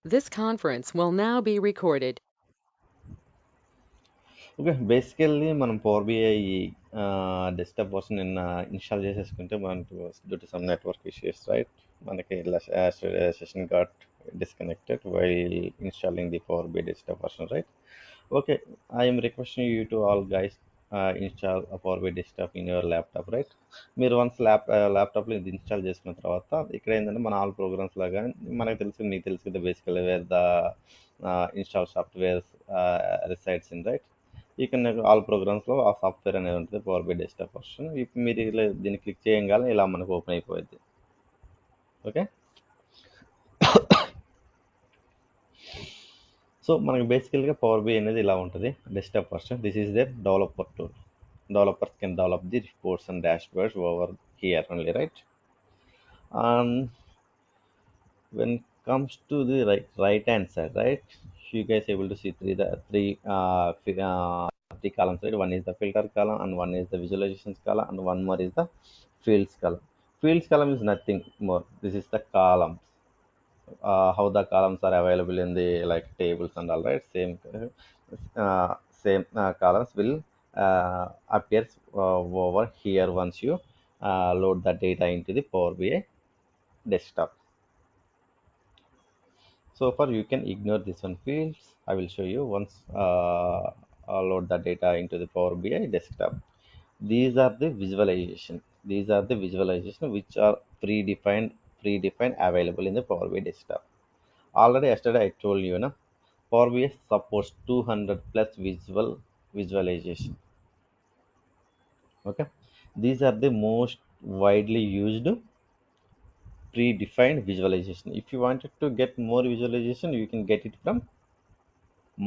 This conference will now be recorded. Okay. Basically మనం power BI desktop version నిన్న install చేసేసుకుంటే మనకు due to some network issues right? మనకి session got disconnected while installing the power BI desktop version right? Okay. I am requesting you to all guys install power BI desktop in your laptop right? మీరు once ల్యాప్‌టాప్‌లో ఇది install చేసుకున్న తర్వాత ఇక్కడ ఏంటంటే మన all programs లాగా మనకు తెలుసు మీకు తెలుసు కదా basically wear the install softwares resides in right? ఈ కెన్ ఆల్ ప్రోగ్రామ్స్లో ఆ సాఫ్ట్వేర్ అనేది ఉంటుంది పవర్ బై డెస్క్టాప్ వర్షన్ ఇప్పుడు మీరు ఇలా దీన్ని క్లిక్ చేయగానే ఇలా మనకు ఓపెన్ అయిపోయింది. ఓకే. సో మనకి బేసికల్గా పవర్ బై అనేది ఇలా ఉంటుంది desktop version. This is their developer tool. Developers can develop the reports and dashboards over here only right. And when comes to the right hand side right, you guys able to see three columns right. One is the filter column and one is the visualizations column and one more is the fields column. Fields column is nothing more, this is the columns, how the columns are available in the like tables and all right. Same columns will appear over here once you load the data into the Power BI desktop. So far you can ignore this one fields. I will show you once I'll load the data into the Power BI desktop. These are the visualization. These are the visualization which are predefined available in the Power BI desktop. Already yesterday I told you, na, Power BI supports 200 plus visualization. Okay, these are the most widely used predefined visualization. If you wanted to get more visualization, you can get it from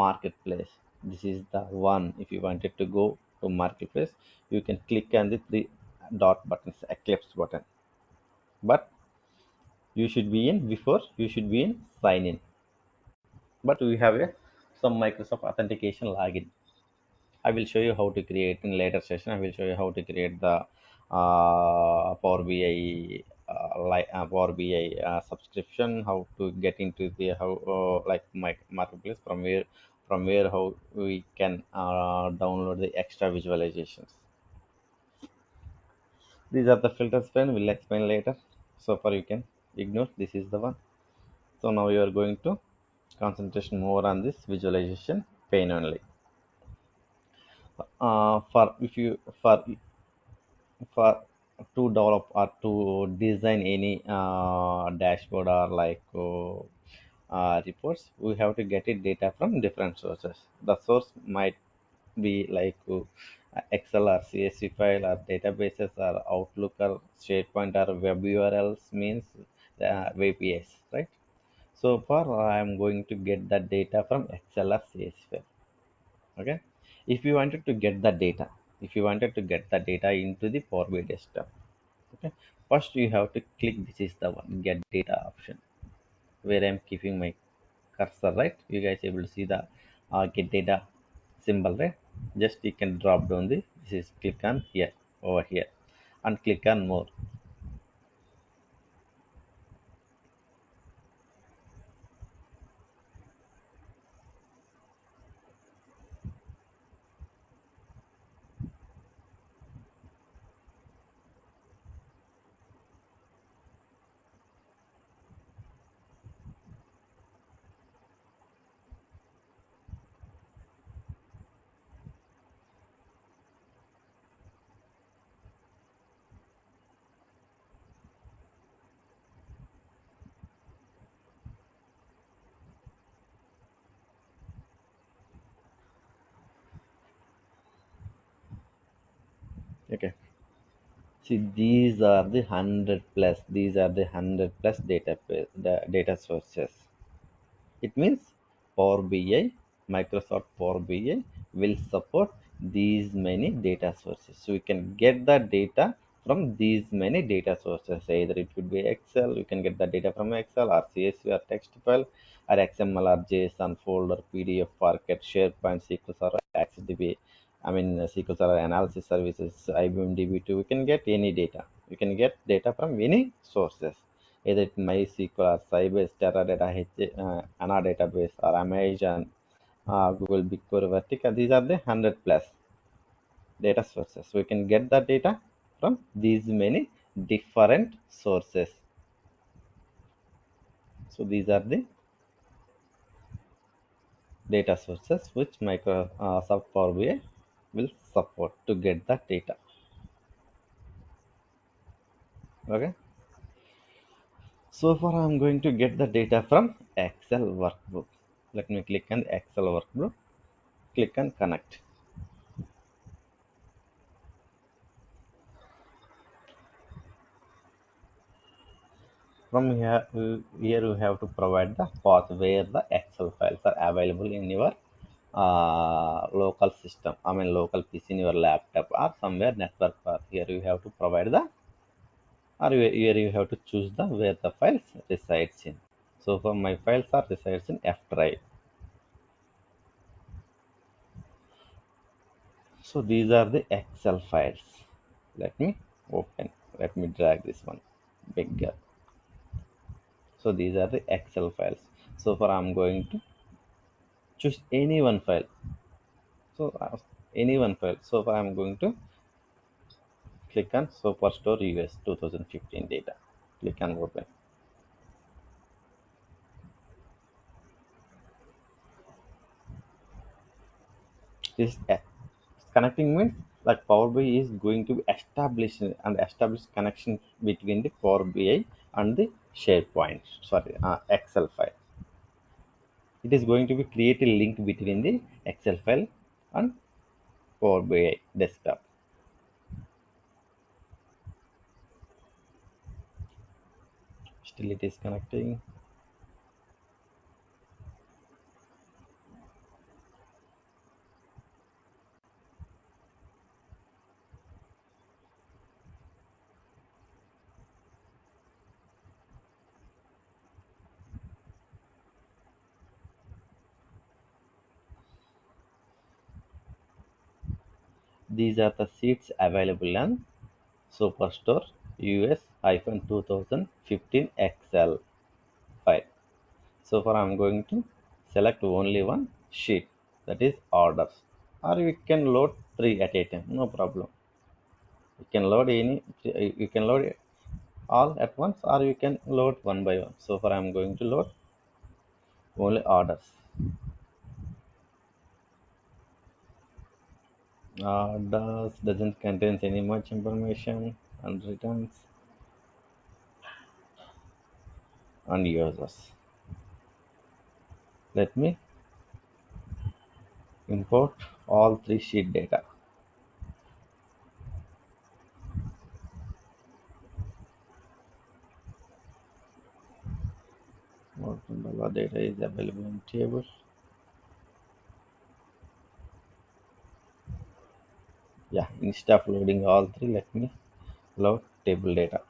marketplace. This is the one. If you wanted to go to marketplace, you can click on the three dot buttons, eclipse button, but you should be in before you should be in sign in, but we have a some Microsoft authentication login. I will show you how to create in later session. I will show you how to create the Power BI Power BI subscription. How to get into the how like my marketplace from where how we can download the extra visualizations. These are the filters friend. We'll explain later. So far you can ignore. This is the one. So now you are going to concentration more on this visualization pane only. For if you for to develop or to design any dashboard or like reports, we have to get it data from different sources. The source might be like excel or csv file or databases or outlook or sharepoint or web urls means apis, right? So far I am going to get the data from excel or csv file. Okay. If you wanted to get the data into the Power BI desktop, okay, first you have to click, this is the one, get data option, where I'm keeping my cursor, right? You guys able to see the get data symbol, right? Just you can drop down this is click on here, over here, and click on more. Okay. See, these are the 100 plus data sources. It means Power BI, Microsoft Power BI will support these many data sources. So we can get the data from these many data sources. Either it could be Excel, you can get the data from Excel or CSV or text file or XML or JSON folder, PDF, Parquet, SharePoint, SQL Server, XDB. I mean SQL Server analysis services, IBM DB2. We can get any data. You can get data from any sources. either it MySQL or Sybase, Teradata, ANA database, or Amazon, Google BigQuery, Vertica. These are the 100 plus data sources. We can get the data from these many different sources. So these are the data sources which Microsoft Power BI will support to get the data. Okay. So far, I'm going to get the data from Excel workbook. Let me click on the Excel workbook. Click on connect. From here you have to provide the path where the Excel files are available in your local system. I mean local PC in your laptop or somewhere network path. Here you have to provide the here you have to choose the where the files resides in. So for my files are resides in F drive. So these are the Excel files. Let me open. Let me drag this one bigger. So these are the Excel files. So for I'm going to choose any one file. So any one file. So for I'm going to click on Superstore US 2015 data. Click on open. This connecting means like Power BI is going to establish and establish connection between the Power BI and the SharePoint. Sorry, Excel file. It is going to be create a link between the Excel file and Power BI desktop. Still it is connecting. These are the sheets available on Superstore US-2015 Excel file. So far I'm going to select only one sheet, that is orders, or you can load three at a time, no problem. You can load you can load all at once or you can load one by one. So far I'm going to load only orders. Orders doesn't contain any much information and returns and users. Let me import all three sheet data. What number of data is available in table? Yeah, instead of loading all three, let me load table data.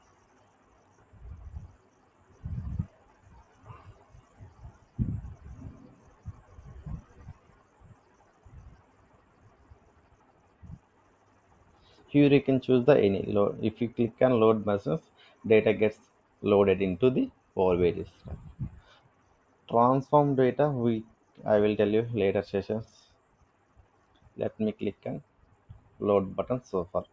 Here you can choose the any load. If you click on load buttons, data gets loaded into the Power BI system. Transform data, I will tell you later sessions. Let me click on load button so far.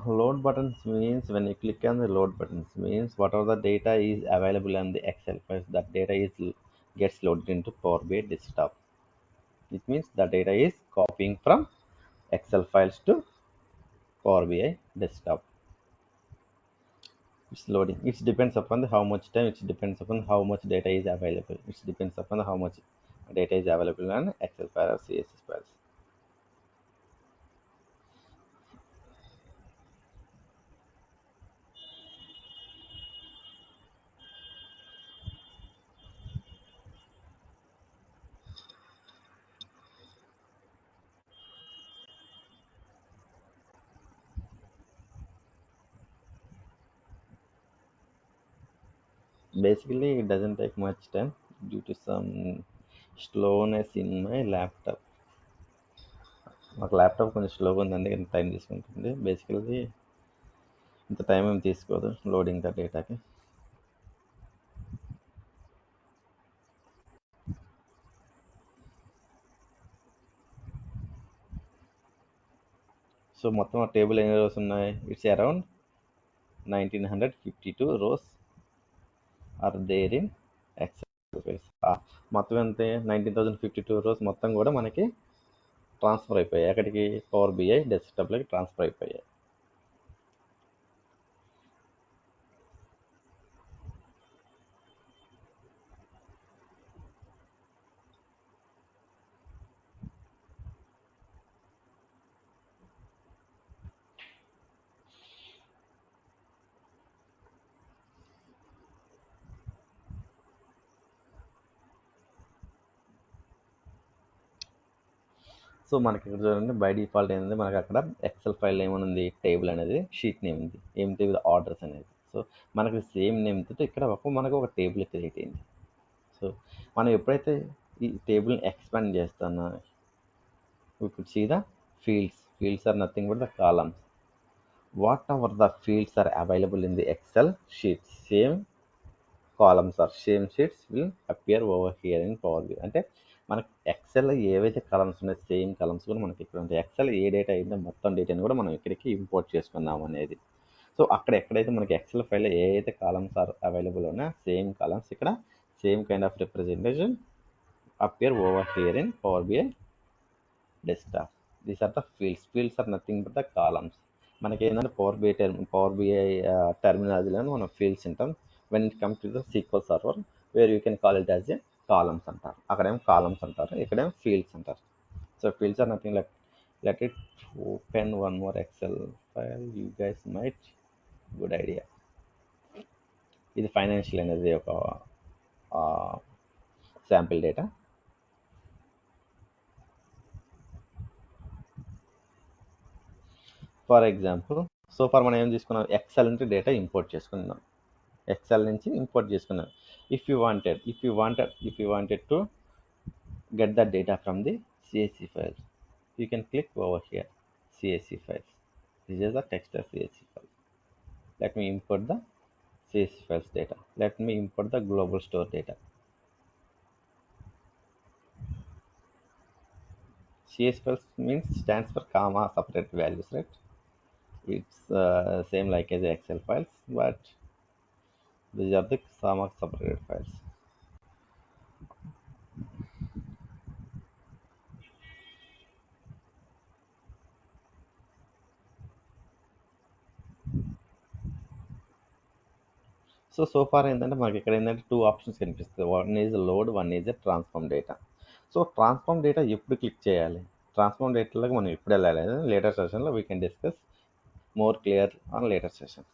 Load buttons means when you click on the load buttons means whatever the data is available on the Excel files, that data is gets loaded into Power BI desktop. It means the data is copying from Excel files to Power BI desktop. It's loading. It depends upon how much time. It depends upon how much data is available. It depends upon how much data is available on Excel file or CSS files. Basically it doesn't take much time due to some slowness in my laptop. మాకు laptop కొంచెం స్లోగా ఉంది, అందుకే time తీసుకుంటుంది. Basically ఇంత time ఏం తీసుకోదు loading the డేటాకి. So మొత్తం ఆ టేబుల్ ఎన్ని రోస్ ఉన్నాయి? It's around 1952 rows are there in Excel files. మొత్తం అంతే 19,052 రోస్ మొత్తం కూడా మనకి ట్రాన్స్ఫర్ అయిపోయాయి. ఎక్కడికి? పవర్ బిఐ డెస్క్టాప్లోకి ట్రాన్స్ఫర్ అయిపోయాయి. సో మనకి ఇక్కడ చూడండి, బై డిఫాల్ట్ ఏంటంటే మనకి అక్కడ ఎక్సెల్ ఫైల్ నేమ్ ఉంది, టేబుల్ అనేది షీట్ నేమ్ ఉంది, ఏం టేబుల్? ఆర్డర్స్ అనేది. సో మనకి సేమ్ నేమ్ తోటి ఇక్కడ మనకు ఒక టేబుల్ క్రియేట్ అయింది. సో మనం ఎప్పుడైతే ఈ టేబుల్ని ఎక్స్పాండ్ చేస్తానో we could see the fields. Fields are nothing but the columns. Whatever the fields are available in the Excel sheet, same columns or same sheets will appear over here in Power BI. అంటే మనకి XL ఏవైతే కలమ్స్ ఉన్నాయో same కలమ్స్ కూడా మనకి ఇక్కడ ఉంటాయి. XL ఏ data అయిందో మొత్తం డేటాని కూడా మనం ఇక్కడికి ఇంపోర్ట్ చేసుకున్నాం అనేది. సో అక్కడ ఎక్కడైతే మనకి ఎక్సెల్ ఫైల్లో ఏ అయితే కాలమ్స్ ఆర్ అవైలబుల్ ఉన్నాయో సేమ్ కాలమ్స్ ఇక్కడ same kind of representation appear over here in Power BI desktop. These are the fields. Fields are nothing but the columns. మనకి ఏంటంటే పవర్ బిఐ టర్మినాలజీలో మనం ఫీల్డ్స్ అంటాం. When it come to the SQL server where you can call it as a columns అంటారు. అక్కడేమో columns అంటారు, ఇక్కడేమో fields అంటారు. So fields are nothing like let it open one more Excel file. You guys might good idea. ఇది financial అనేది ఒక sample data. For example, so for మనం ఏం తీసుకున్నాం? ఎక్సెల్ నుంచి డేటా ఇంపోర్ట్ చేసుకున్నాం. ఎక్సెల్ నుంచి ఇంపోర్ట్ చేసుకున్నాం. If you wanted to get the data from the CSV files, you can click over here, CSV files. This is the text of CSV file. Let me import the CSV files data. Let me import the global store data. CSV files means stands for comma separate values, right? It's same like as Excel files, but these are the comma separated files. So far ఏంటంటే మనకి ఇక్కడ ఏంటంటే two options కనిపిస్తుంది. One is load, one is transform data. So transform data ఎప్పుడు click చేయాలి? Transform డేటాలోకి మనం ఎప్పుడు వెళ్ళాలి? లేటర్ సెషన్లో we can discuss more clear on later sessions.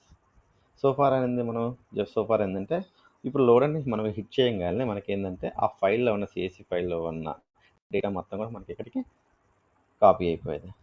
So far అనేది మనం జస్ట్ సో ఫార్ ఏంటంటే ఇప్పుడు లోడ్ అని మనం హిట్ చేయగానే మనకి ఏంటంటే ఆ ఫైల్లో ఉన్న సిఎస్సి ఫైల్లో ఉన్న డేటా మొత్తం కూడా మనకి ఇక్కడికి కాపీ అయిపోయింది.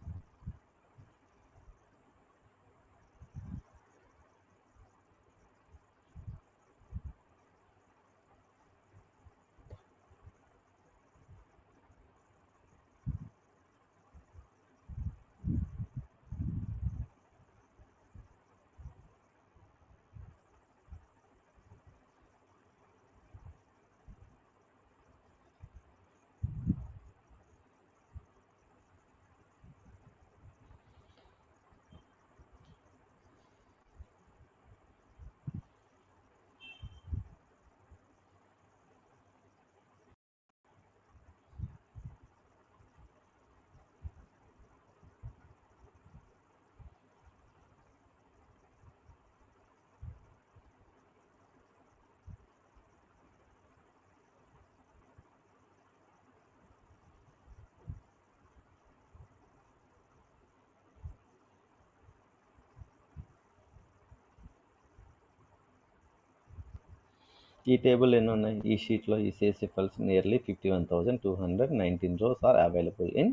ఈ టేబుల్ ఎన్ని ఉన్నాయి ఈ షీట్లో? ఈ CSC files nearly 51,219 rows are available in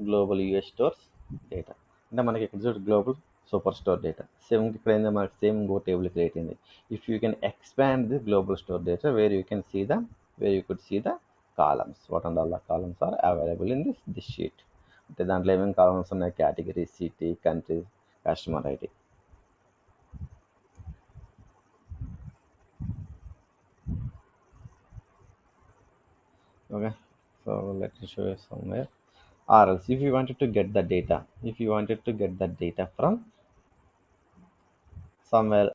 global US stores data. అంటే మనకి ఇక్కడ చూడు global super store data same ఇక్కడ ఏంది మనకి సేమ్ ఇంకో టేబుల్ క్రియేట్ అయింది. If you can expand the global store data where you can see the where you could see the columns what and all the columns are available in this sheet. అంటే దాంట్లో ఏమేమి columns ఉన్నాయి, category, city, country, customer ID. Okay, so let me show you somewhere. Or else if you wanted to get the data, if you wanted to get the data from somewhere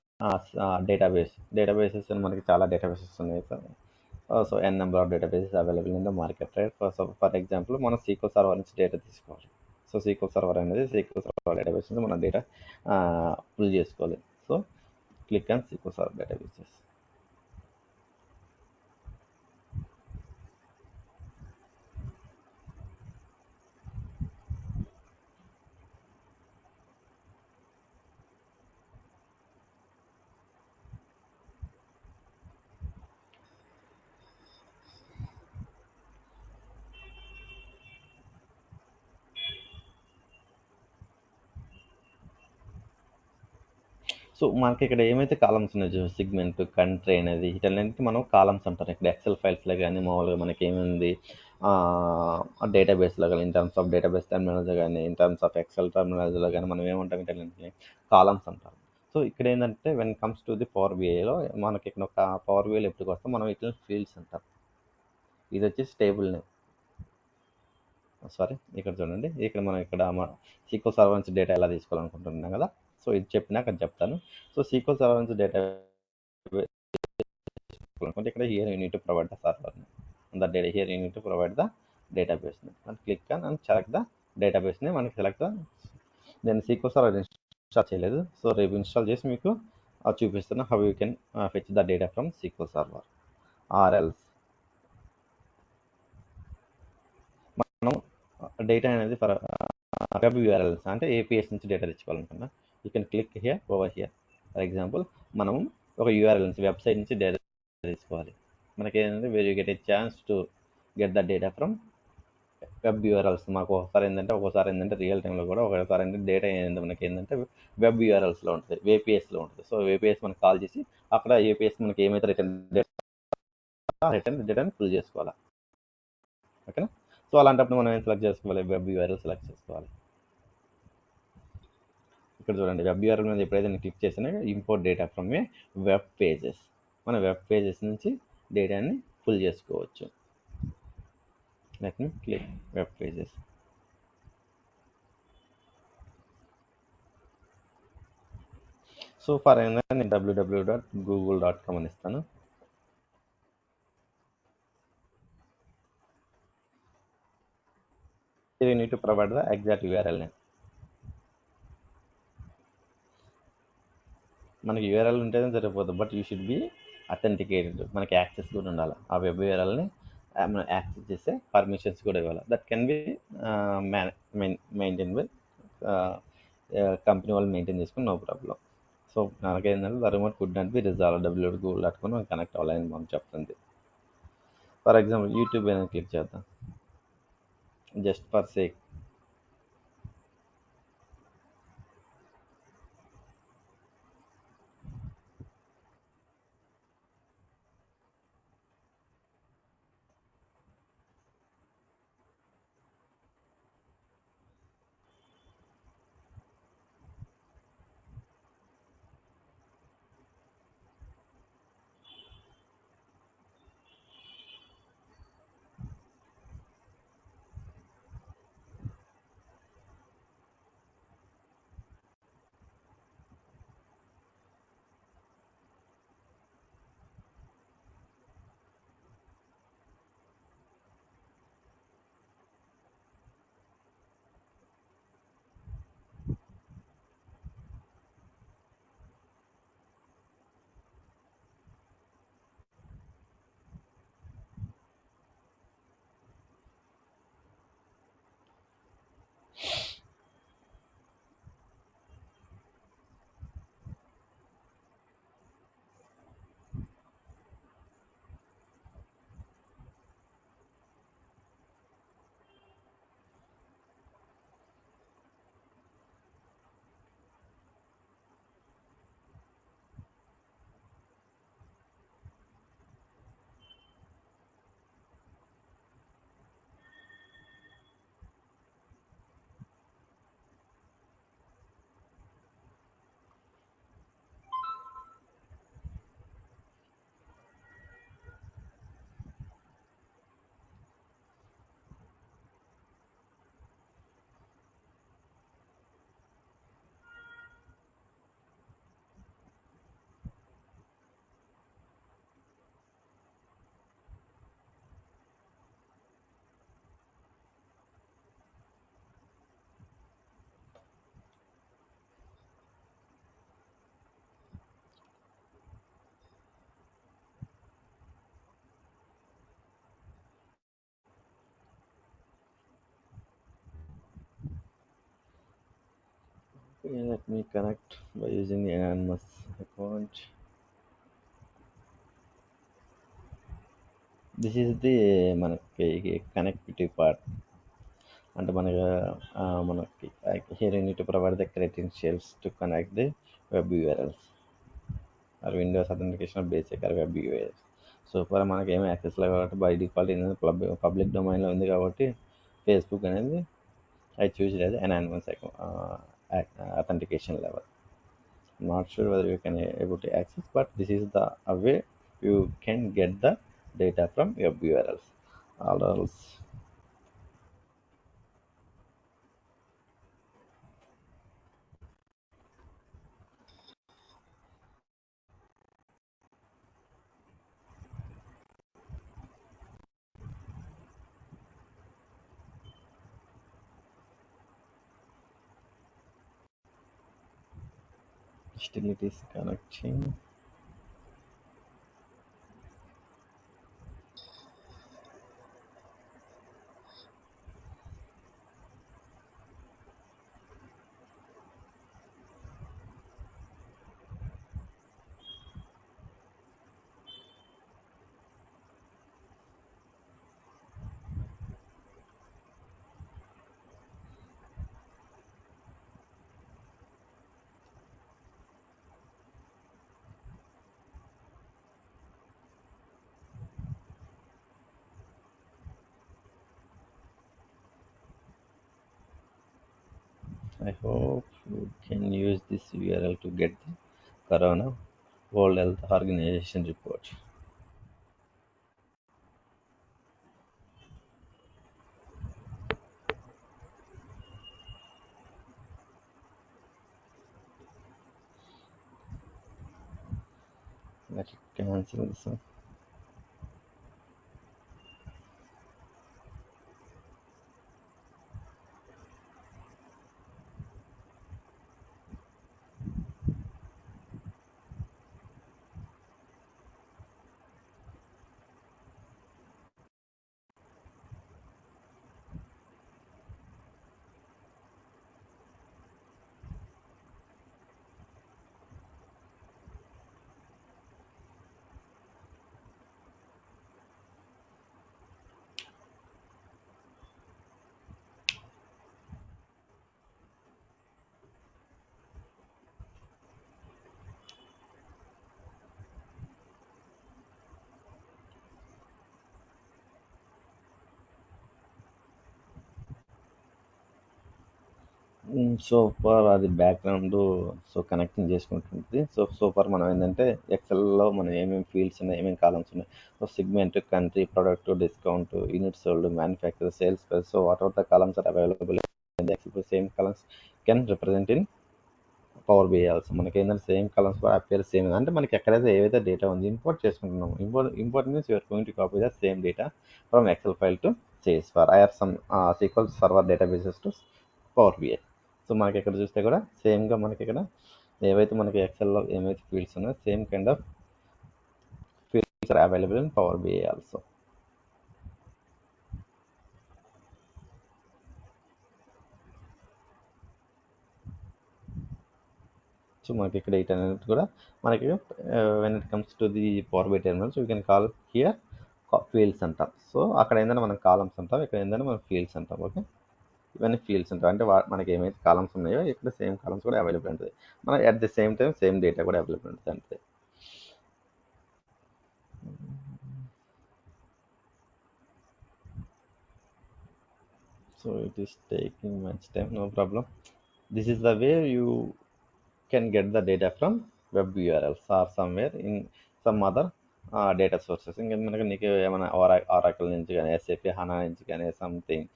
databases అని మనకి చాలా databases ఉన్నాయి. So n number of databases available in the market, right? For example మనం SQL server నుంచి data తీసుకోవాలి. So SQL server అనేది SQL server database నుంచి మనం డేటా పుల్ చేసుకోవాలి. So click on SQL server databases. So మనకి ఇక్కడ ఏమైతే కాలమ్స్ ఉన్నాయో సిగ్మెంట్, కంట్రీ అనేది వీటన్నిటిని మనం కాలమ్స్ అంటారు. ఇక్కడ ఎక్సెల్ ఫైల్స్లో కానీ మామూలుగా మనకి ఏముంది డేటాబేస్లో కానీ in terms of database terminology కానీ ఇన్ టర్మ్స్ ఆఫ్ ఎక్సెల్ టర్మినాలజీలో కానీ మనం ఏమంటాం వీటన్నిటిని కాలమ్స్ అంటారు. సో ఇక్కడ ఏంటంటే when comes to the power బిఐలో మనకి ఇక్కడ ఒక పవర్ బిఐలో ఎప్పటికి వస్తాం మనం వీటిని ఫీల్డ్స్ అంటాం. ఇది వచ్చేసి టేబుల్ నేమ్. సారీ, ఇక్కడ చూడండి, ఇక్కడ మనం ఇక్కడ సీక్వల్ సర్వర్ నుంచి డేటా ఎలా తీసుకోవాలనుకుంటున్నాం కదా. సో ఇది చెప్పినాక చెప్తాను. సో సీక్వల్ సర్వర్ నుంచి డేటా అనుకుంటే ఇక్కడ here you need to provide the server the data, here you need to provide the database and click on and select the డేటాబేస్ని మనకి సెలెక్ట్ నేను సీక్వల్ సర్వర్ ఇన్స్టాల్ చేయలేదు. సో రేపు install చేసి మీకు చూపిస్తాను how you can fetch the data from SQL server. Or else మనం data అనేది ఫర్ వెబ్ యూఆర్ఎల్స్ అంటే ఏపీఎస్ నుంచి డేటా తెచ్చుకోవాలనుకున్నా you can click here over here. For example మనం ఒక యూఆర్ఎల్ నుంచి వెబ్సైట్ నుంచి డేటా తీసుకోవాలి. మనకి ఏంటంటే where you get a chance to get the data from web URLs. మాకు ఒక్కోసారి ఏంటంటే రియల్ టైంలో కూడా ఒకసారి ఏంటంటే డేటా ఏంటంటే మనకి ఏంటంటే వెబ్ యూఆర్ఎల్స్లో ఉంటుంది, వేపీఎస్లో ఉంటుంది. సో వేపీఎస్ మనకి కాల్ చేసి అక్కడ ఏపీఎస్ మనకి ఏమైతే రిటర్న్ డేటాని ఫుల్ చేసుకోవాలి. ఓకేనా? సో అలాంటప్పుడు మనం ఏం సెలెక్ట్ చేసుకోవాలి, వెబ్ యూఆర్ఎల్ సెలెక్ట్ చేసుకోవాలి. ఇక్కడ చూడండి, వెబ్ యూఆర్ఎల్ మీద ఎప్పుడైతే నేను క్లిక్ చేసినా import data from A web pages, మన వెబ్ పేజెస్ నుంచి డేటాని ఫుల్ చేసుకోవచ్చు. Let me click web pages. So for నేను www.google.com అని ఇస్తాను. You need to provide the exact URL name. మనకి యూఆర్ఎల్ ఉంటేనే సరిపోతుంది, but you should be authenticated. మనకి యాక్సెస్ కూడా ఉండాలి ఆ వెబ్ యూఆర్ఎల్ని మనం యాక్సెస్ చేసే పర్మిషన్స్ కూడా ఇవ్వాలి. That can be maintain by company వాళ్ళు మెయింటైన్ చేసుకుని నో ప్రాబ్లం. సో మనకేంటంటే the remote could not be resolve www.google.com connect అవ్వాలని మనం చెప్తుంది. ఫర్ ఎగ్జాంపుల్ యూట్యూబ్ అనేది క్లిక్ చేద్దాం just for sake. Okay, let me connect by using the anonymous account. This is the మనకి connectivity part. అంటే మనకి here you need to provide the credentials to connect the web URLs or Windows authentication of basic or web URLs. So for మనకి ఏమీ access లేదు కాబట్టి by default ఏంటంటే public డొమైన్లో ఉంది కాబట్టి ఫేస్బుక్ అనేది I choose it as an anonymous authentication level. Not sure whether you can able to access, but this is the a way you can get the data from your URLs. Or else, still it is connecting. I hope you can use this URL to get the Corona World Health Organization report. Let it cancel this one. So for అది background so connecting చేసుకుంటుంది. So for మనం ఏంటంటే ఎక్సెల్లో మనం ఏమేమి fields ఉన్నాయి, ఏమేమి columns ఉన్నాయి. So segment, country, product, discount, unit sold, manufacture, sales price. So what are the columns are available in the Excel, same columns can represent in Power BI also. మనకి ఏంటంటే same columns కూడా appear same. అంటే మనకి ఎక్కడైతే ఏవైతే data ఉంది import చేసుకుంటున్నాము. Import means you're going to copy the same data from Excel file to sales for I are some SQL server databases to power BI. So మనకి ఇక్కడ చూస్తే కూడా సేమ్గా మనకి ఇక్కడ ఏవైతే మనకి ఎక్సెల్లో ఏమైతే ఫీల్డ్స్ ఉన్నాయో same kind of fields are available in Power BI also. So మనకి ఇక్కడ ఎయిట్ అనేది కూడా మనకి when it comes to the Power BI terminals you can call here fields అంటాం. సో అక్కడ ఏంటంటే మనం కాలమ్స్ అంటాం, ఇక్కడ ఏంటంటే మనం ఫీల్డ్స్ అంటాం. ఓకే, ఇవన్నీ ఫీల్డ్స్ ఉంటాయి. అంటే మనకి ఏమైతే కాలమ్స్ ఉన్నాయో ఇక్కడ సేమ్ కాలమ్స్ కూడా అవైలబుల్ ఉంటుంది. మన at the same time same data కూడా అవైలబుల్ ఉంటుంది అంతే. So it is taking much time, no problem. This is the way you can get the data from web URLs or somewhere in some other data sources. ఇంకా మనకి నీకు ఏమైనా ఆరాకల్ నుంచి కానీ, SAP హనా నుంచి కానీ, సంథింగ్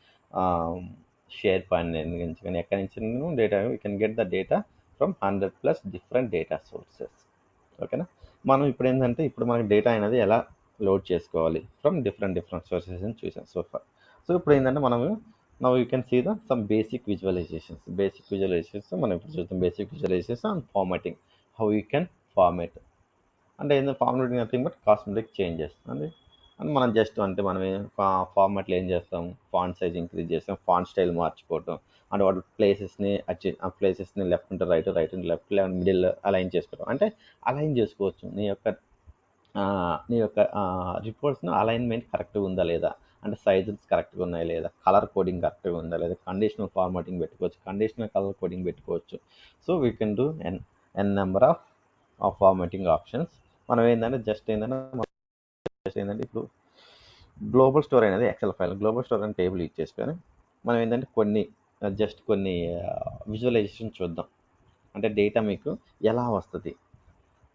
షేర్ పాయింట్ నుంచి కానీ, ఎక్కడి నుంచి data you can get the data from 100+ different data sources. ఓకేనా. మనం ఇప్పుడు ఏంటంటే ఇప్పుడు మనకి డేటా అనేది ఎలా లోడ్ చేసుకోవాలి ఫ్రమ్ డిఫరెంట్ సోర్సెస్ అని చూసాం సో ఫర్. సో ఇప్పుడు ఏంటంటే మనము now you can see the some basic visualizations మనం ఇప్పుడు చూద్దాం. Basic visualizations and formatting, how you can format. అంటే ఏంటంటే formatting nothing but cosmetic changes అండి. అండ్ మనం జస్ట్ అంటే మనం ఫార్మాట్లో ఏం చేస్తాం, ఫాంట్ సైజ్ ఇంక్రీజ్ చేస్తాం, ఫాంట్ స్టైల్ మార్చుకోవటం, అండ్ వాటి ప్లేసెస్ని ఆ ప్లేసెస్ని లెఫ్ట్ అంటే రైట్, రైట్ అంటే లెఫ్ట్, లేదా మిడిల్ అలైన్ చేసుకోవడం. అంటే అలైన్ చేసుకోవచ్చు నీ యొక్క రిపోర్ట్స్‌ను అలైన్‌మెంట్ కరెక్ట్‌గా ఉందా లేదా? అంటే సైజెస్ కరెక్ట్‌గా ఉన్నాయా లేదా? కలర్ కోడింగ్ కరెక్ట్‌గా ఉందా లేదా? కండిషనల్ ఫార్మాటింగ్ పెట్టుకోవచ్చు. కండిషనల్ కలర్ కోడింగ్ పెట్టుకోవచ్చు. So, we can do n number of formatting options. మనం జస్ట్ ఏంటంటే ఇప్పుడు గ్లోబల్ స్టోర్ అనేది ఎక్సెల్ ఫైల్. గ్లోబల్ స్టోర్ అనే టేబుల్ యూజ్ చేసుకొని మనం ఏంటంటే కొన్ని విజువలైజేషన్ చూద్దాం. అంటే డేటా మీకు ఎలా వస్తది?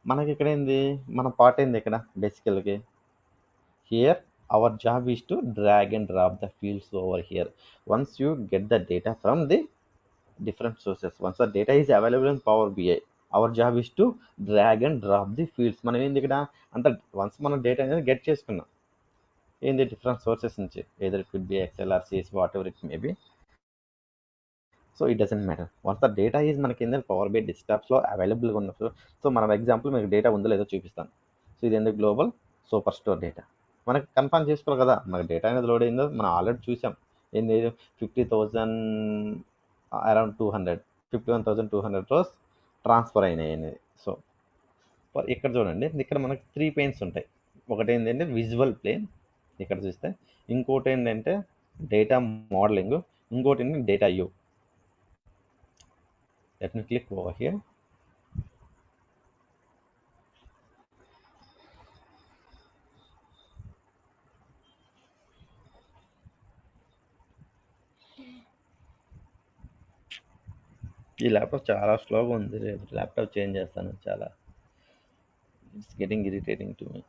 మనకి ఇక్కడ ఏంది? మన పార్ట్ ఏంది ఇక్కడ బేసికల్‌గా? Here, our job is to drag and drop the fields over here. Once you get the data from the different sources, once the data is available in Power BI, our job is to drag and drop the fields. మనం ఏంది ఇక్కడ అంత once మనం data అనేది get చేసుకున్నాం ఏంది different sources నుంచి, either it could be Excel or CS, whatever it may be. So it doesn't matter. Once the data is మనకి ఏంటంటే పవర్ బై డెస్క్టాప్స్లో అవైలబుల్గా ఉన్నప్పుడు, సో మనం ఎగ్జాంపుల్ మీకు డేటా ఉందో లేదో చూపిస్తాను. సో ఇది ఎందుకు గ్లోబల్ సూపర్ స్టోర్ డేటా మనకి కన్ఫర్మ్ చేసుకోవాలి కదా, మనకి డేటా అనేది లోడ్ అయిందో మనం ఆల్రెడీ చూసాం. ఏంది 50,000 అరౌండ్ 200 51,200 రోజు ట్రాన్స్ఫర్ అయినాయి అనేది. సో ఇక్కడ చూడండి, ఇక్కడ మనకి 3 పెయిన్స్ ఉంటాయి. ఒకటి ఏంటంటే విజువల్ ప్లేన్ ఇక్కడ చూస్తే, ఇంకోటి ఏంటంటే డేటా మోడలింగ్, ఇంకోటి ఏంటంటే data you. Let me click over here. ఈ ల్యాప్టాప్ చాలా స్లోగా ఉంది. రేపు ల్యాప్టాప్ చేంజ్ చేస్తాను. చాలా it's getting irritating to me.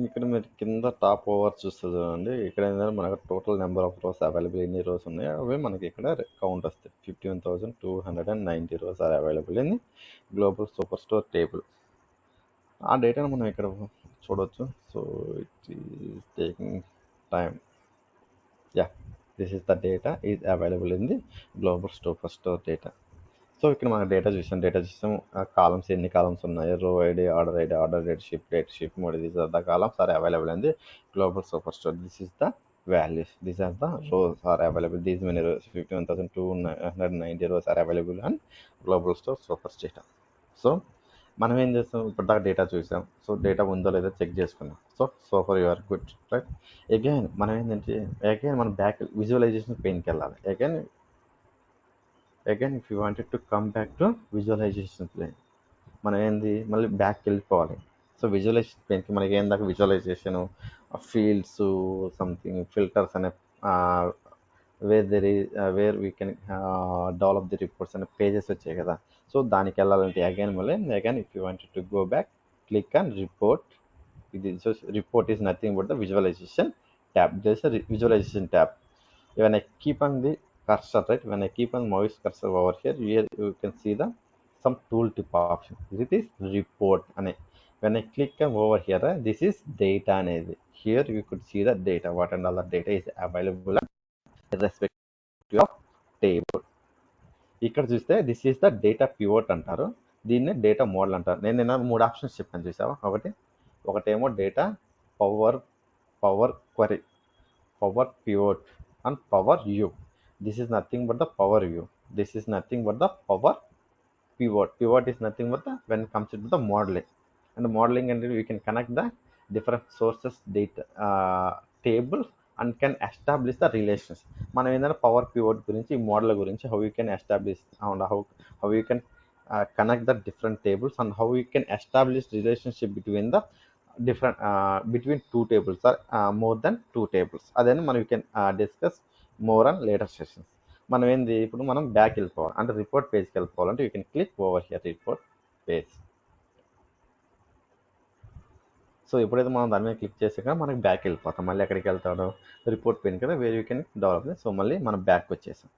ఇక్కడ మీరు కింద టాప్ ఓవర్ చూస్తే చూడండి, ఇక్కడ ఏంటంటే మనకు total number of rows available ఎన్ని రోస్ ఉన్నాయో అవి మనకి ఇక్కడ కౌంట్ వస్తాయి. 51,290 rows are available in global super store table. ఆ డేటాను మనం ఇక్కడ చూడవచ్చు. So it is taking time. Yeah, this is the data is available in the global super store data. So ఇక్కడ మనం డేటా చూసాం ఆ కాలమ్స్ ఎన్ని కాలమ్స్ ఉన్నాయో, row ID, order date, ship mode, these are the columns are available in the global super store. This is the values, these are the rows are available, these many rows 51,290 rows are available on global store super data. So మనం ఏం చేస్తాం, ఇప్పుడు దాకా data చూసాం. So data ఉందో లేదో check చేసుకున్నాం. So for you are good, right. Again మనం ఏంటంటే మనం బ్యాక్ విజువలైజేషన్ పెయిన్కి వెళ్ళాలి. Again if you wanted to come back to visualization plane, మనం ఏంది మళ్ళీ బ్యాక్కి వెళ్ళిపోవాలి. సో విజువలైజేషన్ ప్లేన్కి మనకి ఏం దాకా విజువలైజేషను, ఫీల్డ్స్, సంథింగ్ ఫిల్టర్స్ అనే where we can develop the reports అనే పేజెస్ వచ్చాయి కదా. సో దానికి వెళ్ళాలంటే again if you wanted to go back, click on report. ఇది report is nothing but the visualisation tab. There's a visualization tab. When I keep on the cursor, right, when I keep on mouse cursor over here, you can see the some tooltip option. It is report ane. When I click over here, this is data అనేది. Here you could see the data, what and all the data is available irrespective of table. ఇక్కడ చూస్తే this is the data pivot అంటారు. దీన్నే data model అంటారు. నేను 3 options చెప్పాను చూసావా. ఒకటేమో data power power query, power pivot and power view. This is nothing but the power view. This is nothing but the power pivot. Pivot is nothing but the when it comes to the modeling. And modeling, and we can connect the different sources data tables and can establish the relations. మనం ఏంటంటే power pivot గురించి, ఈ model గురించి how you can establish and how you can connect the different tables and how you can establish relationship between the different between two tables or more than two tables. అదని మనం you can discuss more on later sessions. మనం ఏంది ఇప్పుడు మనం back వెళ్ళిపోవాలి అంటే report పేజ్కి వెళ్ళిపోవాలంటే you can click over here report page. So ఎప్పుడైతే మనం దాని మీద క్లిక్ చేసాక మనకి బ్యాక్ వెళ్ళిపోతాం. మళ్ళీ ఎక్కడికి వెళ్తాడు, రిపోర్ట్ పెయిన్ కదా, where you can develop. So మళ్ళీ మనం బ్యాక్ వచ్చేసాం.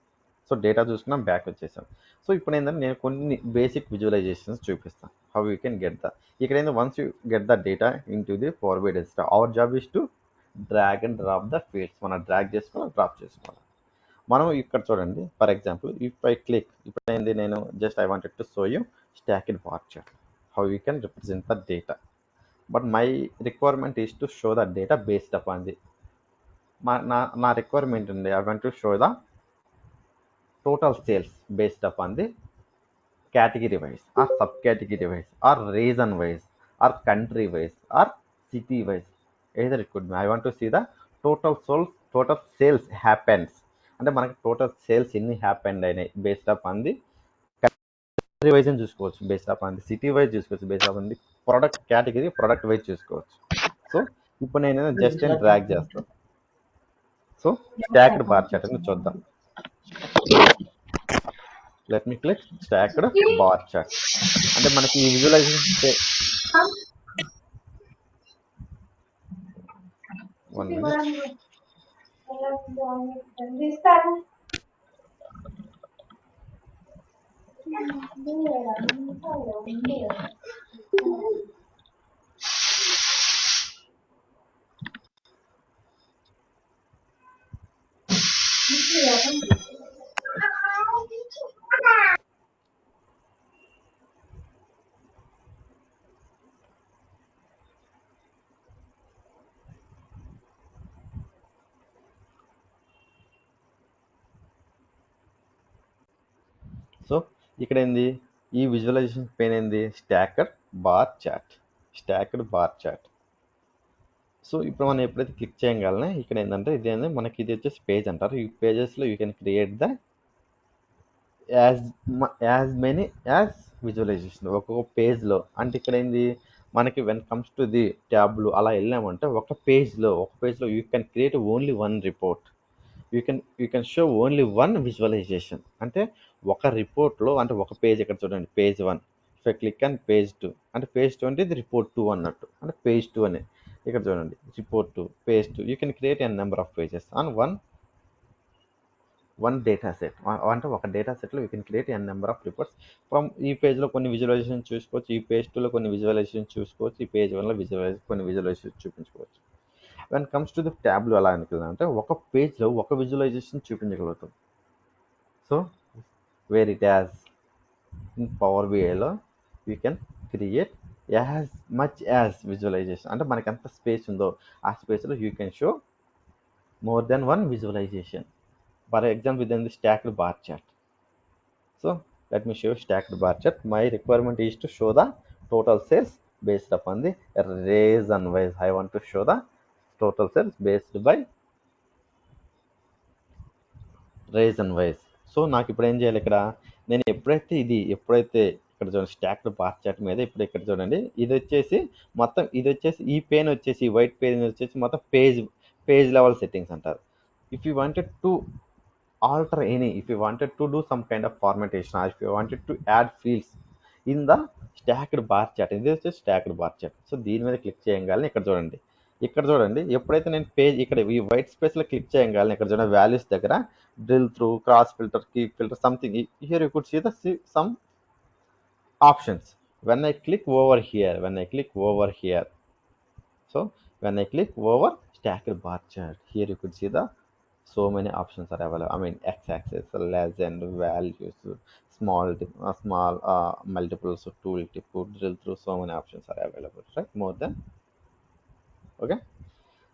సో డేటా చూసుకున్నాం, బ్యాక్ వచ్చేసాం. సో ఇప్పుడు ఏంటంటే నేను కొన్ని బేసిక్ విజువలైజేషన్స్ చూపిస్తాను how you can get the. ఇక్కడ ఏంటంటే once you get the data into the PowerBI desktop, our job is to drag and drop the fields. మనం డ్రాగ్ చేసుకోవాలి, డ్రాప్ చేసుకోవాలి. మనం ఇక్కడ చూడండి, for example if I click, ఇప్పుడు ఏంది నేను just I wanted to show you stacked bar chart, how you can represent the data. But my requirement is to show the data based upon the. నా requirement ఉంది, I want to show the total sales based upon the category wise or subcategory wise or region wise or country wise or city wise. Either it could be I want to see the total sales happens అంటే మనకి total sales ఎన్ని happened అయినాయి based upon the country wise అని చూసుకోవచ్చు, based upon the city wise చూసుకోవచ్చు, based upon the product category product wise చూసుకోవచ్చు. So ఇప్పుడు నేను జస్ట్ నేను డ్రాగ్ చేస్తాను. సో స్టాక్డ్ బార్ చార్ట్ అని చూద్దాం. Let me click stacked bar chart. అంటే మనకి ఈ విజువలైజేషన్ 1 minute. సో ఇక్కడ ఏంది, ఈ విజువలైజేషన్ పేన్ ఏంది, స్టాక్డ్ బార్ చార్ట్. సో ఇప్పుడు మనం ఎప్పుడైతే క్లిక్ చేయగలనే ఇక్కడ ఏంటంటే ఇది ఏంటంటే మనకి ఇది వచ్చేసి పేజ్ అంటారు. ఈ పేజెస్లో you can create the as many as visualisation ఒక్కొక్క పేజ్లో. అంటే ఇక్కడ ఏంది మనకి వెన్ కమ్స్ టు ది ట్యాబ్లు అలా వెళ్ళామంటే ఒక పేజ్లో you can create only one report. You can show only one visualisation. అంటే ఒక రిపోర్ట్లో అంటే ఒక పేజ్ ఇక్కడ చూడండి, page 1. If I click and page 2 అంటే పేజ్ 2 అంటే ఇది రిపోర్ట్ 2 అన్నట్టు. అంటే పేజ్ 2 అని ఇక్కడ చూడండి, report 2 page 2. You can create n number of pages on one data set. అంటే ఒక డేటా సెట్లో you can create n number of reports from. ఈ పేజ్లో కొన్ని విజువలైజేషన్ చూసుకోవచ్చు, ఈ పేజ్ 2లో కొన్ని విజువలైజేషన్ చూసుకోవచ్చు, ఈ పేజ్ 1లో కొన్ని విజువలైజేషన్ చూపించుకోవచ్చు. వెన్ కమ్స్ టు ది ట్యాబ్లు ఎలా అనుకుందాం అంటే ఒక పేజ్లో ఒక విజువలైజేషన్ చూపించగలుగుతాం. So where it as in PowerBIలో we can create as much as visualisation. అంటే మనకి ఎంత స్పేస్ ఉందో ఆ స్పేస్లో you can show more than one visualisation. For example with in the stacked bar chart. So let me show stacked bar chart. My requirement is to show the total sales based upon the region wise. I want to show the total sales based by region wise. So నాకు ఇప్పుడు ఏం చేయాలి, ఇక్కడ నేను ఎప్పుడైతే ఇక్కడ చూడండి stacked bar chart మీద ఇప్పుడు ఇక్కడ చూడండి ఇది వచ్చేసి మొత్తం ఇది వచ్చేసి ఈ పెయిన్ వచ్చేసి వైట్ పెయిన్ వచ్చేసి మొత్తం పేజ్ లెవెల్ సెట్టింగ్స్ అంటారు. If you wanted to alter any, if you wanted to do some kind of formattation or if you wanted to add fields in the stacked bar chart, ఇది వచ్చి stacked bar chart. So దీని మీద click చేయగానే ఇక్కడ చూడండి ఎప్పుడైతే నేను page ఇక్కడ ఈ వైట్ స్పేస్లో క్లిక్ చేయగానే ఇక్కడ చూడండి వాల్యూస్ దగ్గర drill through, cross filter, keep filter, something here you could see the some options. When I click over here, so when I click over stacked bar chart, here you could see the so many options are available. I mean, x-axis, legend, values, small multiples, tooltip, drill through. So many options are available, right? More than okay.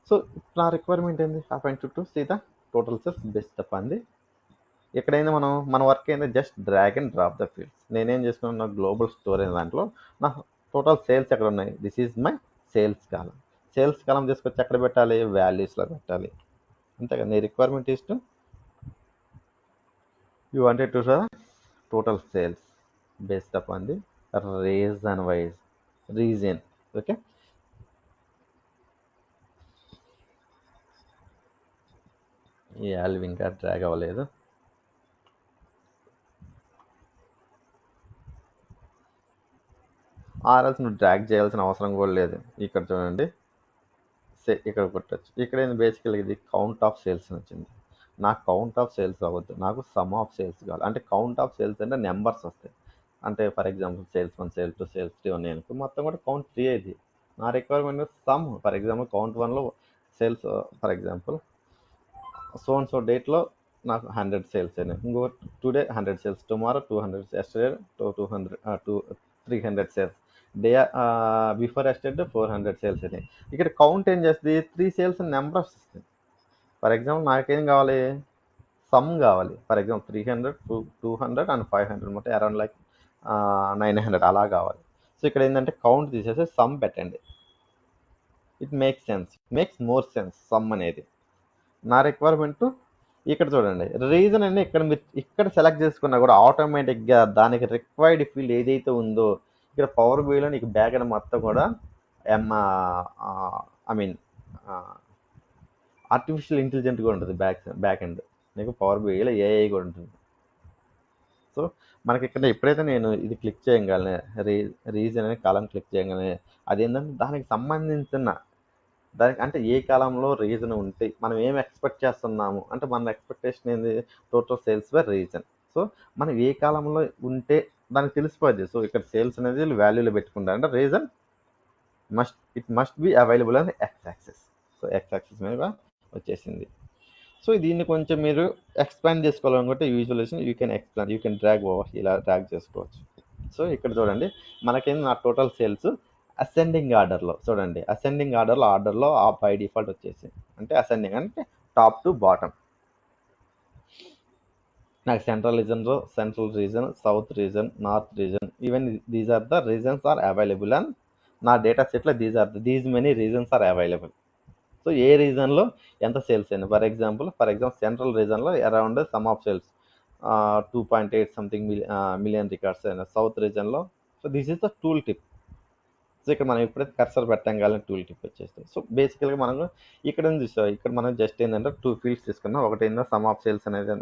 So నా requirement ఏంది half and to see the total sales based up అంది. ఎక్కడైనా మన work ఏంది just drag and drop the fields. నేనేం చేసుకున్నాను, నా global storage దాంట్లో నా టోటల్ సేల్స్ ఎక్కడ ఉన్నాయి, this is my sales column. Sales column తీసుకొచ్చి ఎక్కడ పెట్టాలి, వాల్యూస్లో పెట్టాలి. అంతే కదా. నీ requirement is to you wanted to total sales based upon the reason wise region. Okay, ఈ ఆల్వ్ ఇంకా డ్రాగ్ అవ్వలేదు. ఆర్ఎల్స్ నువ్వు డ్రాగ్ చేయాల్సిన అవసరం కూడా లేదు. ఇక్కడ చూడండి, ఇక్కడ కొట్టచ్చు. ఇక్కడ ఏంది బేసికల్గా ఇది కౌంట్ ఆఫ్ సేల్స్ అని వచ్చింది. నాకు కౌంట్ ఆఫ్ సేల్స్ అవ్వద్దు, నాకు సమ్ ఆఫ్ సేల్స్ కావాలి. అంటే కౌంట్ ఆఫ్ సేల్స్ అంటే నెంబర్స్ వస్తాయి. అంటే for example sales 1, sales 2, sales 3 ఉన్నాయి అనుకో, మొత్తం కూడా కౌంట్ 3 అయింది. నా requirement sum. For example count 1లో sales for example so and so డేట్లో నాకు 100 సేల్స్ అయినాయి. ఇంకో today 100 sales, tomorrow 200, yesterday 300 sales, day before yesterday 400 sales అయినాయి. ఇక్కడ కౌంట్ ఏం చేస్తుంది, 3 సేల్స్ నెంబర్ వస్తుంది. ఫర్ ఎగ్జాంపుల్ నాకేం కావాలి, సమ్ కావాలి. ఫర్ ఎగ్జాంపుల్ 300, 200 అండ్ 500 మొత్తం అరౌండ్ లైక్ 900 అలా కావాలి. సో ఇక్కడ ఏంటంటే కౌంట్ తీసేసి సమ్ పెట్టండి. It makes more sense some అనేది. నా రిక్వైర్మెంట్ ఇక్కడ చూడండి, రీజన్ అనేది ఇక్కడ మీరు ఇక్కడ సెలెక్ట్ చేసుకున్నా కూడా ఆటోమేటిక్గా దానికి రిక్వైర్డ్ ఫీల్డ్ ఏదైతే ఉందో ఇక్కడ పవర్ బిలో నీకు బ్యాక్ అండ్ మొత్తం కూడా ఐ మీన్ ఆర్టిఫిషియల్ ఇంటెలిజెంట్ కూడా ఉంటుంది. బ్యాక్ ఎండ్ నీకు పవర్ బిలో ఏఐ కూడా ఉంటుంది. సో మనకి ఇక్కడ ఎప్పుడైతే నేను ఇది క్లిక్ చేయగలనే రీజన్ అనే కాలం క్లిక్ చేయగానే అదేంటంటే దానికి సంబంధించిన దానికి అంటే ఏ కాలంలో రీజన్ ఉంటే మనం ఏం ఎక్స్పెక్ట్ చేస్తున్నాము అంటే మన ఎక్స్పెక్టేషన్ ఏంది, total sales by reason. So మనం ఏ కాలంలో ఉంటే దానికి తెలిసిపోద్ది. సో ఇక్కడ సేల్స్ అనేది వాల్యూలో పెట్టుకుంటారు అంటే రీజన్ మస్ట్ బి అవైలబుల్ అని X axis. So X axis మీద వచ్చేసింది. సో దీన్ని కొంచెం మీరు ఎక్స్పాండ్ చేసుకోవాలనుకుంటే visualization you can drag over, ఇలా డ్రాగ్ చేసుకోవచ్చు. సో ఇక్కడ చూడండి మనకేం నా టోటల్ సేల్స్ అసెండింగ్ ఆర్డర్లో చూడండి, అసెండింగ్ ఆర్డర్లో బై డిఫాల్ట్ వచ్చేసి అంటే అసెండింగ్ అంటే టాప్ టు బాటమ్. నాకు central region, south region, north region, even these are the regions are available and నా డేటా సెట్లో these many regions are available. So ఏ రీజన్లో ఎంత సేల్స్ అయింది, ఫర్ ఎగ్జాంపుల్ సెంట్రల్ రీజన్లో around sum of sales 2.8 something million records అయినా. South రీజన్లో so this is the tool tip. So ఇక్కడ మనం ఎప్పుడైతే కర్సర్ పెట్టాం కానీ టూల్ టిప్ వచ్చేస్తాయి. సో బేసికల్గా మనం ఇక్కడ ఉంది చూసావా, ఇక్కడ మనం జస్ట్ ఏంటంటే 2 ఫీల్డ్స్ తీసుకున్నాం. ఒకటి ఏంటో సమ్ ఆఫ్ సేల్స్ అనేది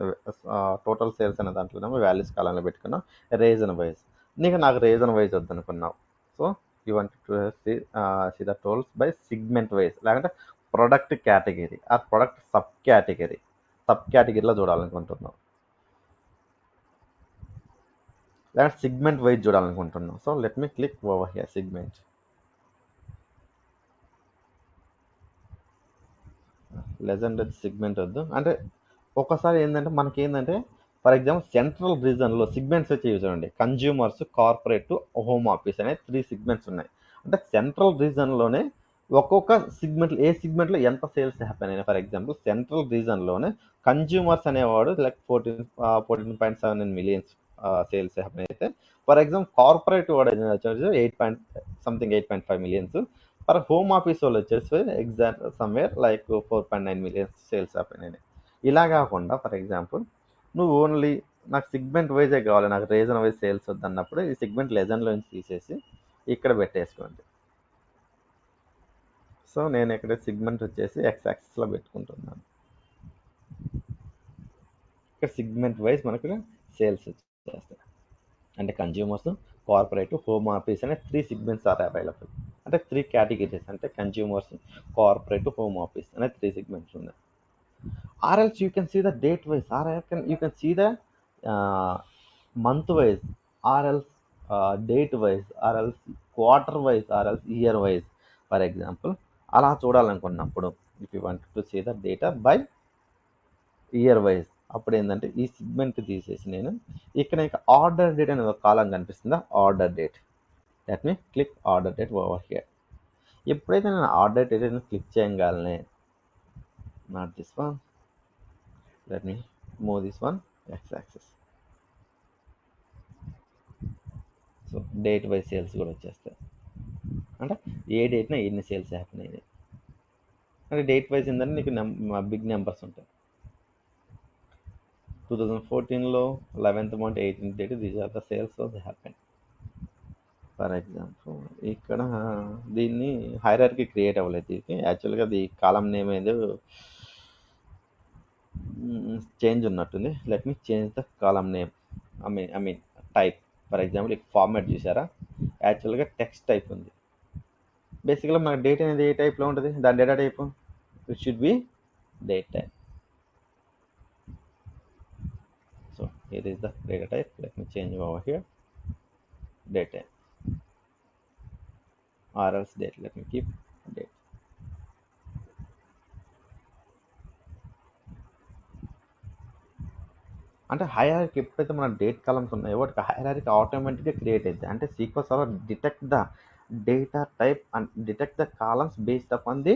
టోటల్ సేల్స్ అనే దాంట్లో వాల్యూస్ కాలంలో పెట్టుకున్నాం రీజన్ వైజ్. నాకు రీజన్ వైజ్ వద్దనుకున్నావు. So you want to see the totals by segment wise, లేకుంటే product category or product sub కేటగిరీలో చూడాలనుకుంటున్నాం, లేకపోతే సిగ్మెంట్ వైజ్ చూడాలనుకుంటున్నాం. So let me click over here segment. Legend segment వద్దు. అంటే ఒకసారి ఏంటంటే మనకి ఏంటంటే ఫర్ ఎగ్జాంపుల్ సెంట్రల్ రీజన్లో సిగ్మెంట్స్ వచ్చి చూడండి, కన్జ్యూమర్స్, కార్పొరేట్, హోమ్ ఆఫీస్ అనే 3 సిగ్మెంట్స్ ఉన్నాయి. అంటే సెంట్రల్ రీజన్లోనే ఒక్కొక్క ఏ సిగ్మెంట్లో ఎంత సేల్స్ హ్యాపెన్ అయినాయి. ఫర్ ఎగ్జాంపుల్ సెంట్రల్ రీజన్లోనే కన్జ్యూమర్స్ అనేవాడు లైక్ 14.7 మిలియన్స్ సేల్స్ హ్యాపెన్ అయితే, ఫర్ ఎగ్జాంపుల్ కార్పొరేట్ వాడు వచ్చేసి 8.5 మిలియన్స్, ఫర్ హోమ్ ఆఫీస్ వాళ్ళు వచ్చేసి exact somewhere like 4.9 millions sales happen. ఇలా కాకుండా ఫర్ ఎగ్జాంపుల్ నువ్వు ఓన్లీ నాకు సిగ్మెంట్ వైజే కావాలి, నాకు రీజన్ వైజ్ సేల్స్ వద్దన్నప్పుడు ఈ సిగ్మెంట్ లెజన్లో నుంచి తీసేసి ఇక్కడ పెట్టేసుకోండి. సో నేను ఇక్కడ సిగ్మెంట్ వచ్చేసి ఎక్స్ యాక్సిస్లో పెట్టుకుంటున్నాను. ఇక్కడ సిగ్మెంట్ వైజ్ మనకు సేల్స్ వచ్చేస్తాయి. అంటే కన్జ్యూమర్స్, కార్పొరేట్, హోమ్ ఆఫీస్ అనే 3 సిగ్మెంట్స్ ఆర్ అవైలబుల్. అంటే 3 కేటగిరీస్, అంటే కన్జ్యూమర్స్, కార్పొరేట్, హోమ్ ఆఫీస్ అనే 3 సిగ్మెంట్స్ ఉన్నాయి. or else you can see the date wise, or you can see the month wise, or else date wise or else quarter wise or else year wise, for example. అలా చూడాలనుకున్నప్పుడు if you want to see the data by year wise, అప్పుడు ఏంటంటే ఈ segment తీసేసి నేను ఇక్కడ ఇంకా order date అనే ఒక కాలం కనిపిస్తుందా, order date. Let me click order date over here. ఎప్పుడైతే నేను ఆర్డర్ డేట్ క్లిక్ చేయగలనే, not this one, let me move this one, x axis. So date wise sales కూడా వచ్చేస్తాయి, అంటే ఏ డేట్న ఎన్ని సేల్స్ హ్యాపీ అయినాయి. అంటే డేట్ వైజ్ ఏంటంటే నీకు బిగ్ నెంబర్స్ ఉంటాయి. 2014లో 11th month 18th date, these are the sales of the happen. For example ఇక్కడ దీన్ని హైరార్కీ క్రియేట్ అవ్వలేదు, ఇది యాక్చువల్గా అది కాలం నేమ్ ఏదో చేంజ్ ఉన్నట్టుంది. Let me change the column name, I mean type. For example ఇక్కడ ఫార్మాట్ చూసారా, యాక్చువల్గా టెక్స్ట్ టైప్ ఉంది. బేసిక్గా మన డేట్ అనేది ఏ టైప్లో ఉంటుంది, దాని data type it should be date type. So here is the data type. Let me change over here, date type or else date. Let me keep date. అంటే హైరార్కీ ఎప్పుడైతే మన డేట్ కాలమ్స్ ఉన్నాయో వాటికి hierarchy ఆటోమేటిక్గా create అవుతుంది. అంటే sequel server detect the data type and detect the columns based upon the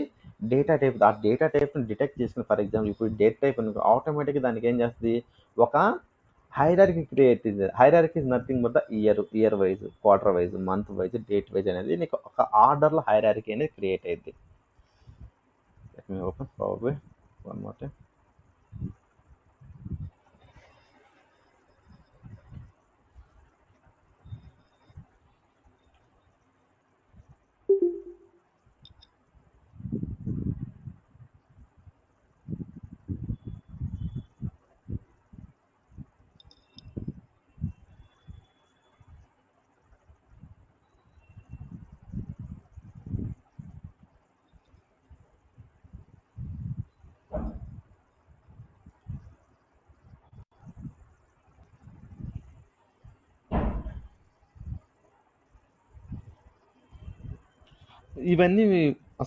data type. ఆ data టైప్ని detect చేసుకుని, ఫర్ ఎగ్జాంపుల్ ఇప్పుడు డేట్ టైప్ ఆటోమేటిక్గా దానికి ఏం చేస్తుంది, ఒక హైరార్కీ క్రియేట్ చేస్తుంది. Hierarchy is nothing but the year wise, quarter wise, month wise, date wise అనేది నీకు ఒక ఆర్డర్లో హైరార్కీ అనేది క్రియేట్ అయింది. లెట్ మీ open PowerBI one more time. ఇవన్నీ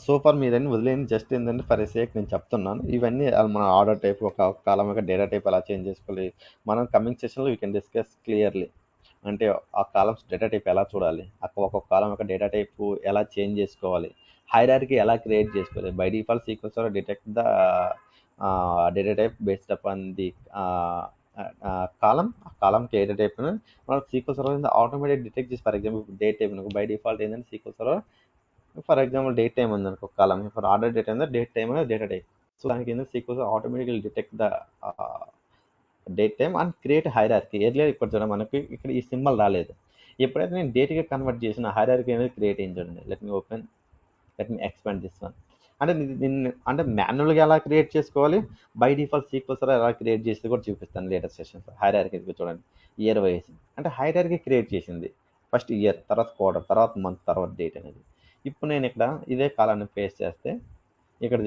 సోఫార్ మీదని వదిలేని, జస్ట్ ఏంటంటే ఫర్ సేక్ నేను చెప్తున్నాను. ఇవన్నీ మన ఆర్డర్ టైప్, ఒక కాలం యొక్క డేటా టైప్ ఎలా చేంజ్ చేసుకోవాలి, మనం కమింగ్ సెషన్లో వీ కెన్ డిస్కస్ క్లియర్లీ. అంటే ఆ కాలమ్స్ డేటా టైప్ ఎలా చూడాలి, ఒక్కొక్క కాలం యొక్క డేటా టైప్ ఎలా చేంజ్ చేసుకోవాలి, హైరార్కీ ఎలా క్రియేట్ చేసుకోవాలి. By default sequence or detect the data type based upon the column. ఆ కాలం డేటా టైప్ మనం సీక్వెల్ సర్వర్ ఆటోమేటిక్ డిటెక్ట్ చేసి, for example date type by default ఏంటంటే SQL server, for example date time ఉంది అనుకో column, for order date అనేది date time అనేది data type. So దానికి ఏంటంటే సీక్వెన్స్ ఆటోమేటిక్గా detect the date time and create hierarchy. Earlier ఇక్కడ చూడండి మనకి ఇక్కడ ఈ సింబల్ రాలేదు, ఎప్పుడైతే నేను డేట్గా కన్వర్ట్ చేసిన హైరార్కీ అనేది క్రియేట్ అయింది. చూడండి, let me open, let me expand this one. అంటే దీన్ని అంటే మాన్యువల్గా ఎలా క్రియేట్ చేసుకోవాలి, బై డిఫాల్ట్ సీక్వెన్స్ ఎలా క్రియేట్ చేస్తే కూడా చూపిస్తాను లేటెస్ట్ సెషన్స్. హైరార్కీ చూడండి, ఇయర్ వైజ్ అంటే హైరార్కీ క్రియేట్ చేసింది. ఫస్ట్ ఇయర్, తర్వాత క్వార్టర్, తర్వాత మంత్, తర్వాత డేట్ అనేది. ఇప్పుడు నేను ఇక్కడ ఇదే కాలాన్ని పేస్ట్ చేస్తే ఇక్కడ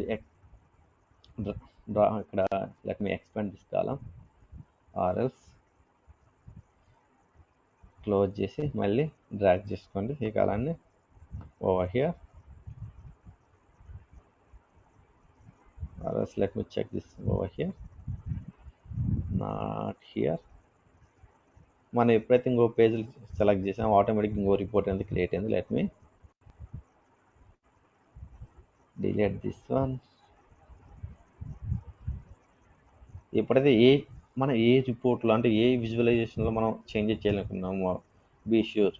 ఇక్కడ let me expand this column or else close చేసి మళ్ళీ డ్రాగ్ చేసుకోండి ఈ కాలాన్ని over here. Or else let me check this over here, not here. మనం ఎప్పుడైతే ఇంకో పేజ్ సెలెక్ట్ చేసామో ఆటోమేటిక్ ఇంకో రిపోర్ట్ అనేది క్రియేట్ అయింది. Let me delete this one. ఎప్పుడైతే మన ఏ రిపోర్ట్లో అంటే ఏ విజువలైజేషన్లో మనం చేంజెస్ చేయాలనుకున్నామో, బీ ష్యూర్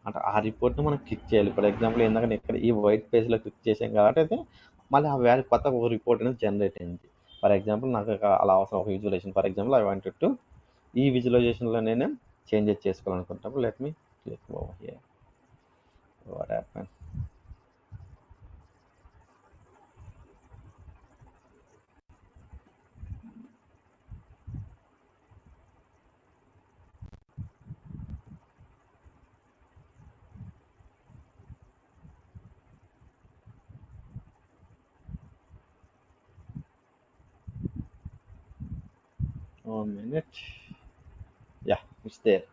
అంటే ఆ రిపోర్ట్ని మనం క్లిక్ చేయాలి. ఫర్ ఎగ్జాంపుల్ ఏంటంటే ఇక్కడ ఈ వైట్ పేజ్లో క్లిక్ చేసాం కాబట్టి అయితే మళ్ళీ ఆ వ్యాల్యూ కొత్త ఒక రిపోర్ట్ అనేది జనరేట్ అయింది. ఫర్ ఎగ్జాంపుల్ నాకు అలా అవసరం ఒక visualisation. For example I wanted to ఈ విజువలైజేషన్లో నేను చేంజెస్ చేసుకోవాలనుకుంటాను. Let me click over here. What happen, one minute, yeah, it's there.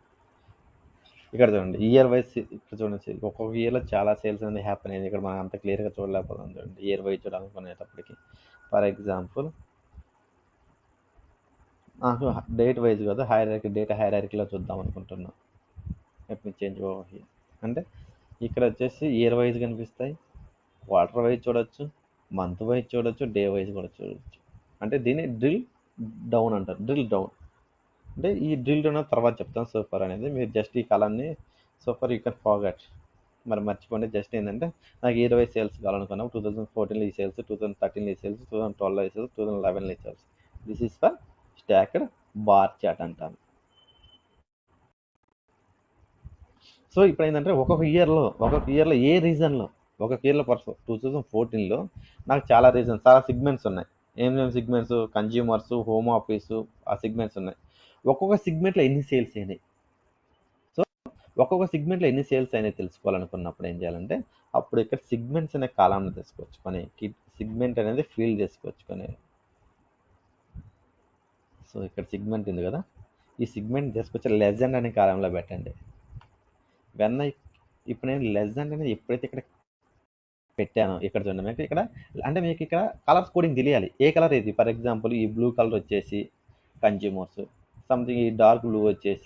ఇక్కడ చూడండి ఇయర్ వైజ్, ఇక్కడ చూడండి ఒక్కొక్క ఇయర్లో చాలా సేల్స్ అనేది హ్యాపీన్ అయింది. ఇక్కడ మనం అంత క్లియర్గా చూడలేకపోతున్నాం చూడండి ఇయర్ వైజ్ చూడాలనుకునేటప్పటికి. ఫర్ ఎగ్జాంపుల్ నాకు డేట్ వైజ్ కదా డేటా హైరార్కీలో చూద్దాం అనుకుంటున్నాను. Let me change over here. అంటే ఇక్కడ వచ్చేసి ఇయర్ వైజ్ కనిపిస్తాయి, క్వార్టర్ వైజ్ చూడొచ్చు, మంత్ వైజ్ చూడొచ్చు, డే వైజ్ కూడా చూడొచ్చు. అంటే దీన్ని డ్రిల్ డౌన్ అంటారు. డ్రిల్ డౌన్ అంటే ఈ డ్రిల్ డౌన్ తర్వాత చెప్తాను. సూపర్ అనేది మీరు జస్ట్ ఈ కలర్ని సూపర్ యూ కెన్ ఫార్గెట్, మరి మర్చిపోండి. జస్ట్ ఏంటంటే నాకు 20 సేల్స్ కావాలనుకున్నాం. 2014 ఈ సేల్స్, 2013 ఈ సేల్స్, 2012 ఈ సేల్స్, 2011 ఈ sales. This is for stacked bar chart అంటాను. సో ఇప్పుడు ఏంటంటే ఒక్కొక్క ఇయర్లో ఏ రీజన్లో, ఒక్కొక్క ఇయర్లో 2014లో నాకు చాలా రీజన్స్, చాలా సిగ్మెంట్స్ ఉన్నాయి. ఏమేమి సిగ్మెంట్స్? కన్జ్యూమర్స్, హోమ్ ఆఫీసు, ఆ సిగ్మెంట్స్ ఉన్నాయి. ఒక్కొక్క సిగ్మెంట్లో ఎన్ని సేల్స్ అయినాయి, సో ఒక్కొక్క సిగ్మెంట్లో ఎన్ని సేల్స్ అయినాయి తెలుసుకోవాలనుకున్నప్పుడు ఏం చేయాలంటే అప్పుడు ఇక్కడ సిగ్మెంట్స్ అనే కాలాన్ని తీసుకొచ్చుకొని సిగ్మెంట్ అనేది ఫీల్ చేసుకొచ్చుకొని, సో ఇక్కడ సిగ్మెంట్ ఉంది కదా, ఈ సిగ్మెంట్ తీసుకొచ్చి లెజెండ్ అనే కాలంలో పెట్టండి. వెన్ ఇప్పుడు నేను లెజెండ్ అనేది ఎప్పుడైతే ఇక్కడ పెట్టాను, ఇక్కడ చూడండి మీకు ఇక్కడ, అంటే మీకు ఇక్కడ కలర్స్ కోడింగ్ తెలియాలి. ఏ కలర్ ఇది? ఫర్ ఎగ్జాంపుల్ ఈ బ్లూ కలర్ వచ్చేసి కన్జ్యూమర్స్, సంథింగ్ ఈ డార్క్ బ్లూ వచ్చేసి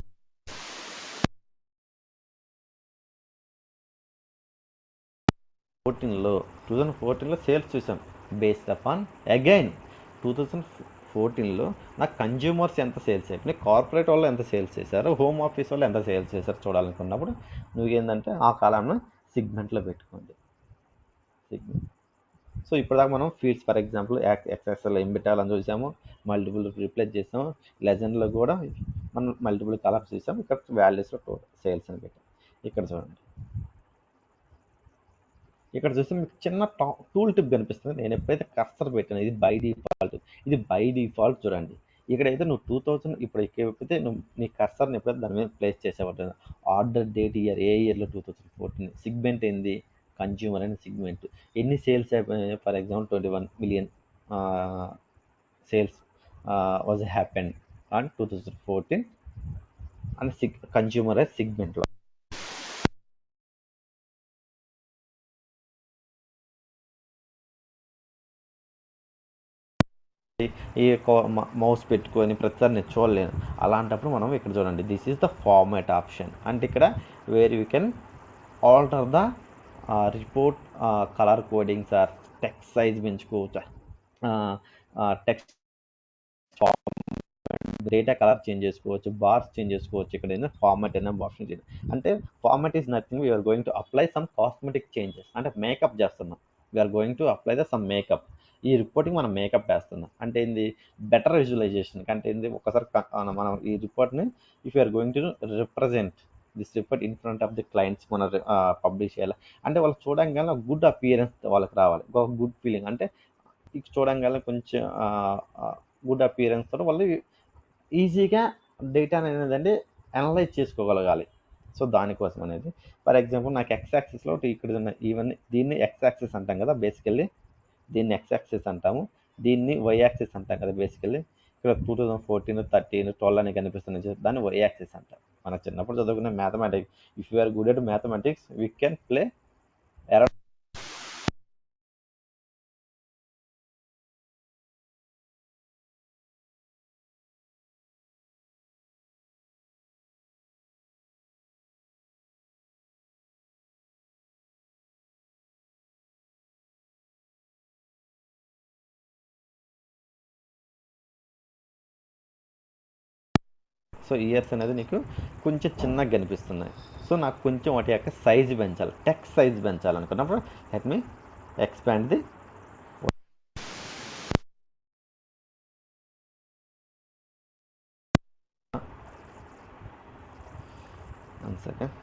2014లో సేల్స్ చూసాం. బేస్డ్ అపాన్ అగైన్ 2014లో నాకు కన్జ్యూమర్స్ ఎంత సేల్స్ అయిపోయినాయి, కార్పొరేట్ వాళ్ళు ఎంత సేల్స్ చేశారు, హోమ్ ఆఫీస్ వాళ్ళు ఎంత సేల్స్ చేశారు చూడాలనుకున్నప్పుడు నువ్వు ఏంటంటే ఆ కాలంలో సిగ్మెంట్లో పెట్టుకోండి. సిగ్మెంట్. సో ఇప్పటిదాకా మనం ఫీల్డ్స్ ఫర్ ఎగ్జాంపుల్ ఎక్స్ఎస్ఎల్ ఏం పెట్టాలని చూసాము, మల్టిపుల్ రీప్లేస్ చేసాము, లెజెండ్లో కూడా మనం మల్టిపుల్ కలర్స్ చూసాము. ఇక్కడ వాల్యూస్లో టోటల్ సేల్స్ అని పెట్టాం. ఇక్కడ చూడండి, ఇక్కడ చూస్తే మీకు చిన్న టూల్ టిప్ కనిపిస్తుంది. నేను ఎప్పుడైతే కర్సర్ పెట్టాను, ఇది బై డిఫాల్ట్ చూడండి. ఇక్కడైతే నువ్వు 2000 ఇప్పుడు ఎప్పుడైతే నువ్వు నీ కర్సర్ని ఎప్పుడైతే దాని మీద ప్లేస్ చేసేవాడు, ఆర్డర్ డేట్ ఇయర్, ఏ ఇయర్లో 2014, సిగ్మెంట్ ఏంది, కన్జ్యూమర్ అనే సిగ్మెంట్, ఎన్ని సేల్స్ అయిపోయినాయి. For example 21 million sales was happen on 2014 and consumer సిగ్మెంట్లో. ఈ మౌస్ పెట్టుకొని ప్రతిసారి నేను చూడలేను. అలాంటప్పుడు మనం ఇక్కడ చూడండి, this is the format option. అంటే ఇక్కడ where you can alter the report colour codings or text size పెంచుకోవచ్చు, టెక్స్ట్ డేటా కలర్ చేంజ్ చేసుకోవచ్చు, బార్స్ చేంజ్ చేసుకోవచ్చు. ఇక్కడ ఏంటంటే ఫార్మాట్ అయినా ఆప్షన్ చేయండి. అంటే format is nothing, we're going to apply some cosmetic changes, అంటే మేకప్ చేస్తున్నాం. We're going to apply the some makeup. ఈ రిపోర్టింగ్ మనం మేకప్ వేస్తున్నాం. అంటే ఏంది, బెటర్ విజువలైజేషన్. అంటే ఏంది, ఒకసారి మనం ఈ రిపోర్ట్ని if you're going to represent this report in front of the clients మన పబ్లిష్ చేయాలి. అంటే వాళ్ళు చూడంగానే గుడ్ అపియరెన్స్ వాళ్ళకి రావాలి, ఒక గుడ్ ఫీలింగ్. అంటే చూడంగానే కొంచెం గుడ్ అపియరెన్స్ తో వాళ్ళు ఈజీగా డేటా అనేది అనలైజ్ చేసుకోగలగాలి. సో దానికోసం అనేది ఫర్ ఎగ్జాంపుల్ నాకు ఎక్స్ యాక్సిస్లో ఇక్కడ ఉన్న ఇవన్నీ, దీన్ని ఎక్స్ యాక్సిస్ అంటాం కదా బేసికల్లీ, దీన్ని ఎక్స్ యాక్సిస్ అంటాము, దీన్ని వై యాక్సిస్ అంటాం కదా బేసికల్లీ. ఇక్కడ 2014, 13, 12 అని కనిపిస్తుంది, దాన్ని వై యాక్సిస్ అంటాం. మనకు చిన్నప్పుడు చదువుకునే mathematics, if you are good at mathematics we can play around. So years అనేది నీకు కొంచెం చిన్నగా కనిపిస్తున్నాయి. సో నాకు కొంచెం వాటి యొక్క సైజు పెంచాలి, టెక్స్ట్ సైజ్ పెంచాలనుకున్నప్పుడు let me expand the. One second.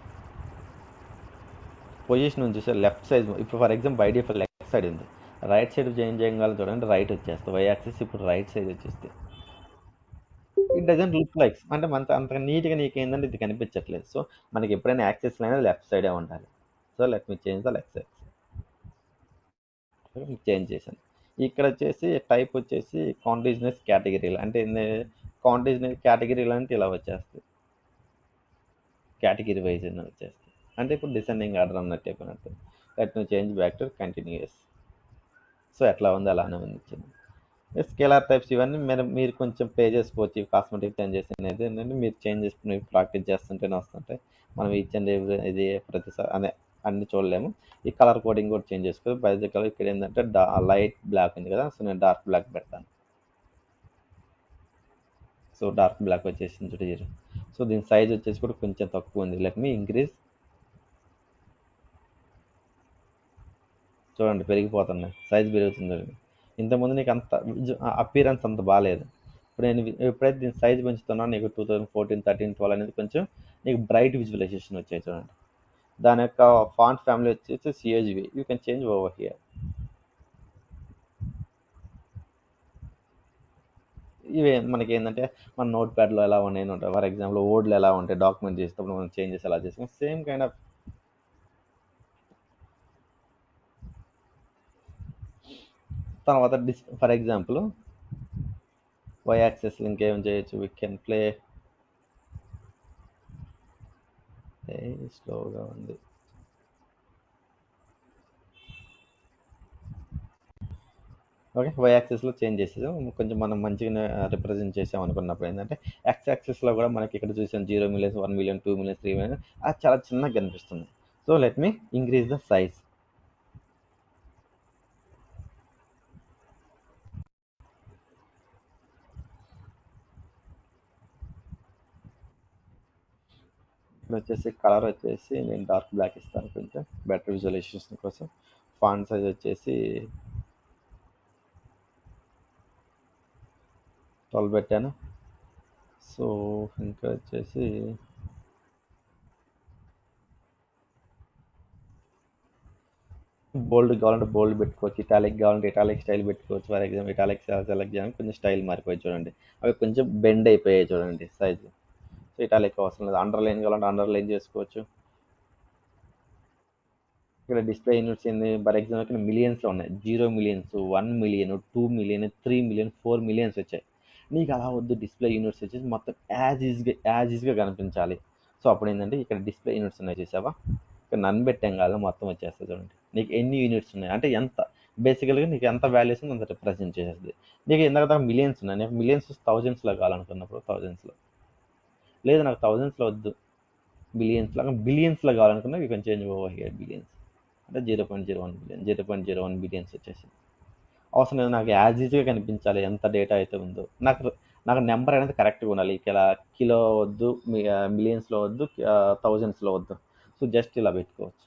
Position నుంచి చూస్తే లెఫ్ట్ సైడ్, ఇప్పుడు for example by default left side ఉంది, రైట్ సైడ్ చేంజ్ చేయగలం చూడండి, రైట్ వచ్చేస్తుంది. వై యాక్సిస్ ఇప్పుడు రైట్ సైడ్ వచ్చేస్తే ఇట్ డజంట్ లుక్ లైక్స్, అంటే మనకు అంత నీట్గా నీకు ఏంటంటే ఇది కనిపించట్లేదు. సో మనకి ఎప్పుడైనా యాక్సెస్ అనేది లెఫ్ట్ సైడే ఉండాలి. So let me change the left side. Change చేశాను. ఇక్కడ వచ్చేసి టైప్ వచ్చేసి కాంటిజినస్ కేటగిరీలు, అంటే కాంటిజినస్ కేటగిరీలు అంటే ఇలా వచ్చేస్తుంది. కేటగిరీ వైజ్ అని వచ్చేస్తుంది. అంటే ఇప్పుడు డిసెండింగ్ ఆర్డర్ అన్నట్టు అయిపోయినట్టు. Let me change back to continuous. So ఎట్లా ఉంది అలానే ఉంది ఇచ్చింది. స్కేలార్ టైప్స్ ఇవన్నీ మీరు కొంచెం ప్లే చేసుకోవచ్చు. ఈ కాస్మెటిక్ చేంజెస్ అనేది ఏంటంటే మీరు చేంజ్ చేసుకుని ప్రాక్టీస్ చేస్తుంటేనే వస్తుంటాయి. మనం ఇచ్చండి ఇది ప్రతిసారి అనే అన్ని చూడలేము. ఈ కలర్ కోడింగ్ కూడా చేంజ్ చేసుకోవచ్చు. బేసికల్గా ఇక్కడ ఏంటంటే లైట్ బ్లాక్ ఉంది కదా, సో నేను డార్క్ బ్లాక్ పెడతాను. సో డార్క్ బ్లాక్ వచ్చేసింది చూడండి. సో దీని సైజ్ వచ్చేసి కూడా కొంచెం తక్కువ ఉంది. Let me increase. చూడండి పెరిగిపోతున్నాయి, సైజ్ పెరుగుతుంది. ఇంతకుముందు నీకు అంత అపీరెన్స్ అంత బాగాలేదు. ఇప్పుడు నేను ఎప్పుడైతే దీని సైజ్ పెంచుతున్నానో నీకు 2014, 13, 12 అనేది కొంచెం నీకు బ్రైట్ విజువలైజేషన్ వచ్చాయి చూడండి. దాని యొక్క ఫాంట్ ఫ్యామిలీ వచ్చేసి CSV. You can change over here. ఇవి మనకి ఏంటంటే మన నోట్ ప్యాడ్లో ఎలా ఉన్నాయి ఉంటాయి. ఫర్ ఎగ్జాంపుల్ వర్డ్లో ఎలా ఉంటాయి, డాక్యుమెంట్ చేసేటప్పుడు మనం చేంజెస్ ఎలా చేసుకుని సేమ్ కైండ్ ఆఫ్. తర్వాత ఫర్ ఎగ్జాంపుల్ వై యాక్సెస్ ఇంకేం చేయొచ్చు. We can play. స్లోగా ఉంది. ఓకే, వై యాక్సెస్లో చేంజ్ చేసేసాం. కొంచెం మనం మంచిగా రిప్రజెంట్ చేసాం అనుకున్నప్పుడు ఏంటంటే ఎక్స్ యాక్సెస్లో కూడా మనకి ఇక్కడ చూసాం 0 మిలియన్స్, 1 మిలియన్, 2 మిలియన్స్, 3 మిలియన్. అది చాలా చిన్నగా కనిపిస్తుంది. So let me increase the size. ఇక్కడ వచ్చేసి కలర్ వచ్చేసి నేను డార్క్ బ్లాక్ ఇస్తాను కొంచెం బెటర్ విజువలైజేషన్ కోసం. ఫాంట్ సైజ్ వచ్చేసి 12 పెట్టాను. సో ఇంకా వచ్చేసి బోల్డ్ కావాలంటే బోల్డ్ పెట్టుకోవచ్చు, ఇటాలిక్ కావాలంటే ఇటాలిక్ స్టైల్ పెట్టుకోవచ్చు. ఫర్ ఎగ్జాంపుల్ ఇటాలిక్ సెలెక్ట్ చేయాలని కొంచెం స్టైల్ మారిపోయి చూడండి. అవి కొంచెం బెండ్ అయిపోయాయి చూడండి సైజు. సో ఇటాలిక్ అవసరం లేదు. అండర్లైన్ కావాలంటే అండర్లైన్ చేసుకోవచ్చు. ఇక్కడ డిస్ప్లే యూనిట్స్ ఏంది, ఫర్ ఎగ్జాంపుల్ ఇక్కడ మిలియన్స్లో ఉన్నాయి. 0 millions, 1 million, 2 million, 3 million, 4 millions వచ్చాయి. నీకు అలా వద్దు, డిస్ప్లే యూనిట్స్ వచ్చేసి మొత్తం యాజ్ ఈజ్గా కనిపించాలి. సో అప్పుడు ఏంటంటే ఇక్కడ డిస్ప్లే యూనిట్స్ ఉన్నాయి చూసావా, ఇక్కడ నన్ను పెట్టాం కాదు మొత్తం వచ్చేస్తుంది చూడండి. నీకు ఎన్ని యూనిట్స్ ఉన్నాయి అంటే ఎంత బేసికల్గా నీకు ఎంత వాల్యూస్ ఉంది అంత రిప్రజెంట్ చేసేది. నీకు ఇందాక దాకా మిలియన్స్ ఉన్నాయి, నీకు మిలియన్స్ థౌజండ్స్లో కావాలనుకున్నప్పుడు థౌజండ్స్లో, లేదు నాకు థౌజండ్స్లో వద్దు, బిలియన్స్లో కావాలనుకున్నా you can change over here billions. అంటే 0.01 బిలియన్, 0.01 బిలియన్స్ వచ్చేసి అవసరం లేదు. నాకు యాజ్ ఈజీగా కనిపించాలి ఎంత డేటా అయితే ఉందో. నాకు నాకు నెంబర్ అనేది కరెక్ట్గా ఉండాలి. ఇలా కిలో వద్దు, మిలియన్స్లో వద్దు, థౌజండ్స్లో వద్దు. సో జస్ట్ ఇలా పెట్టుకోవచ్చు.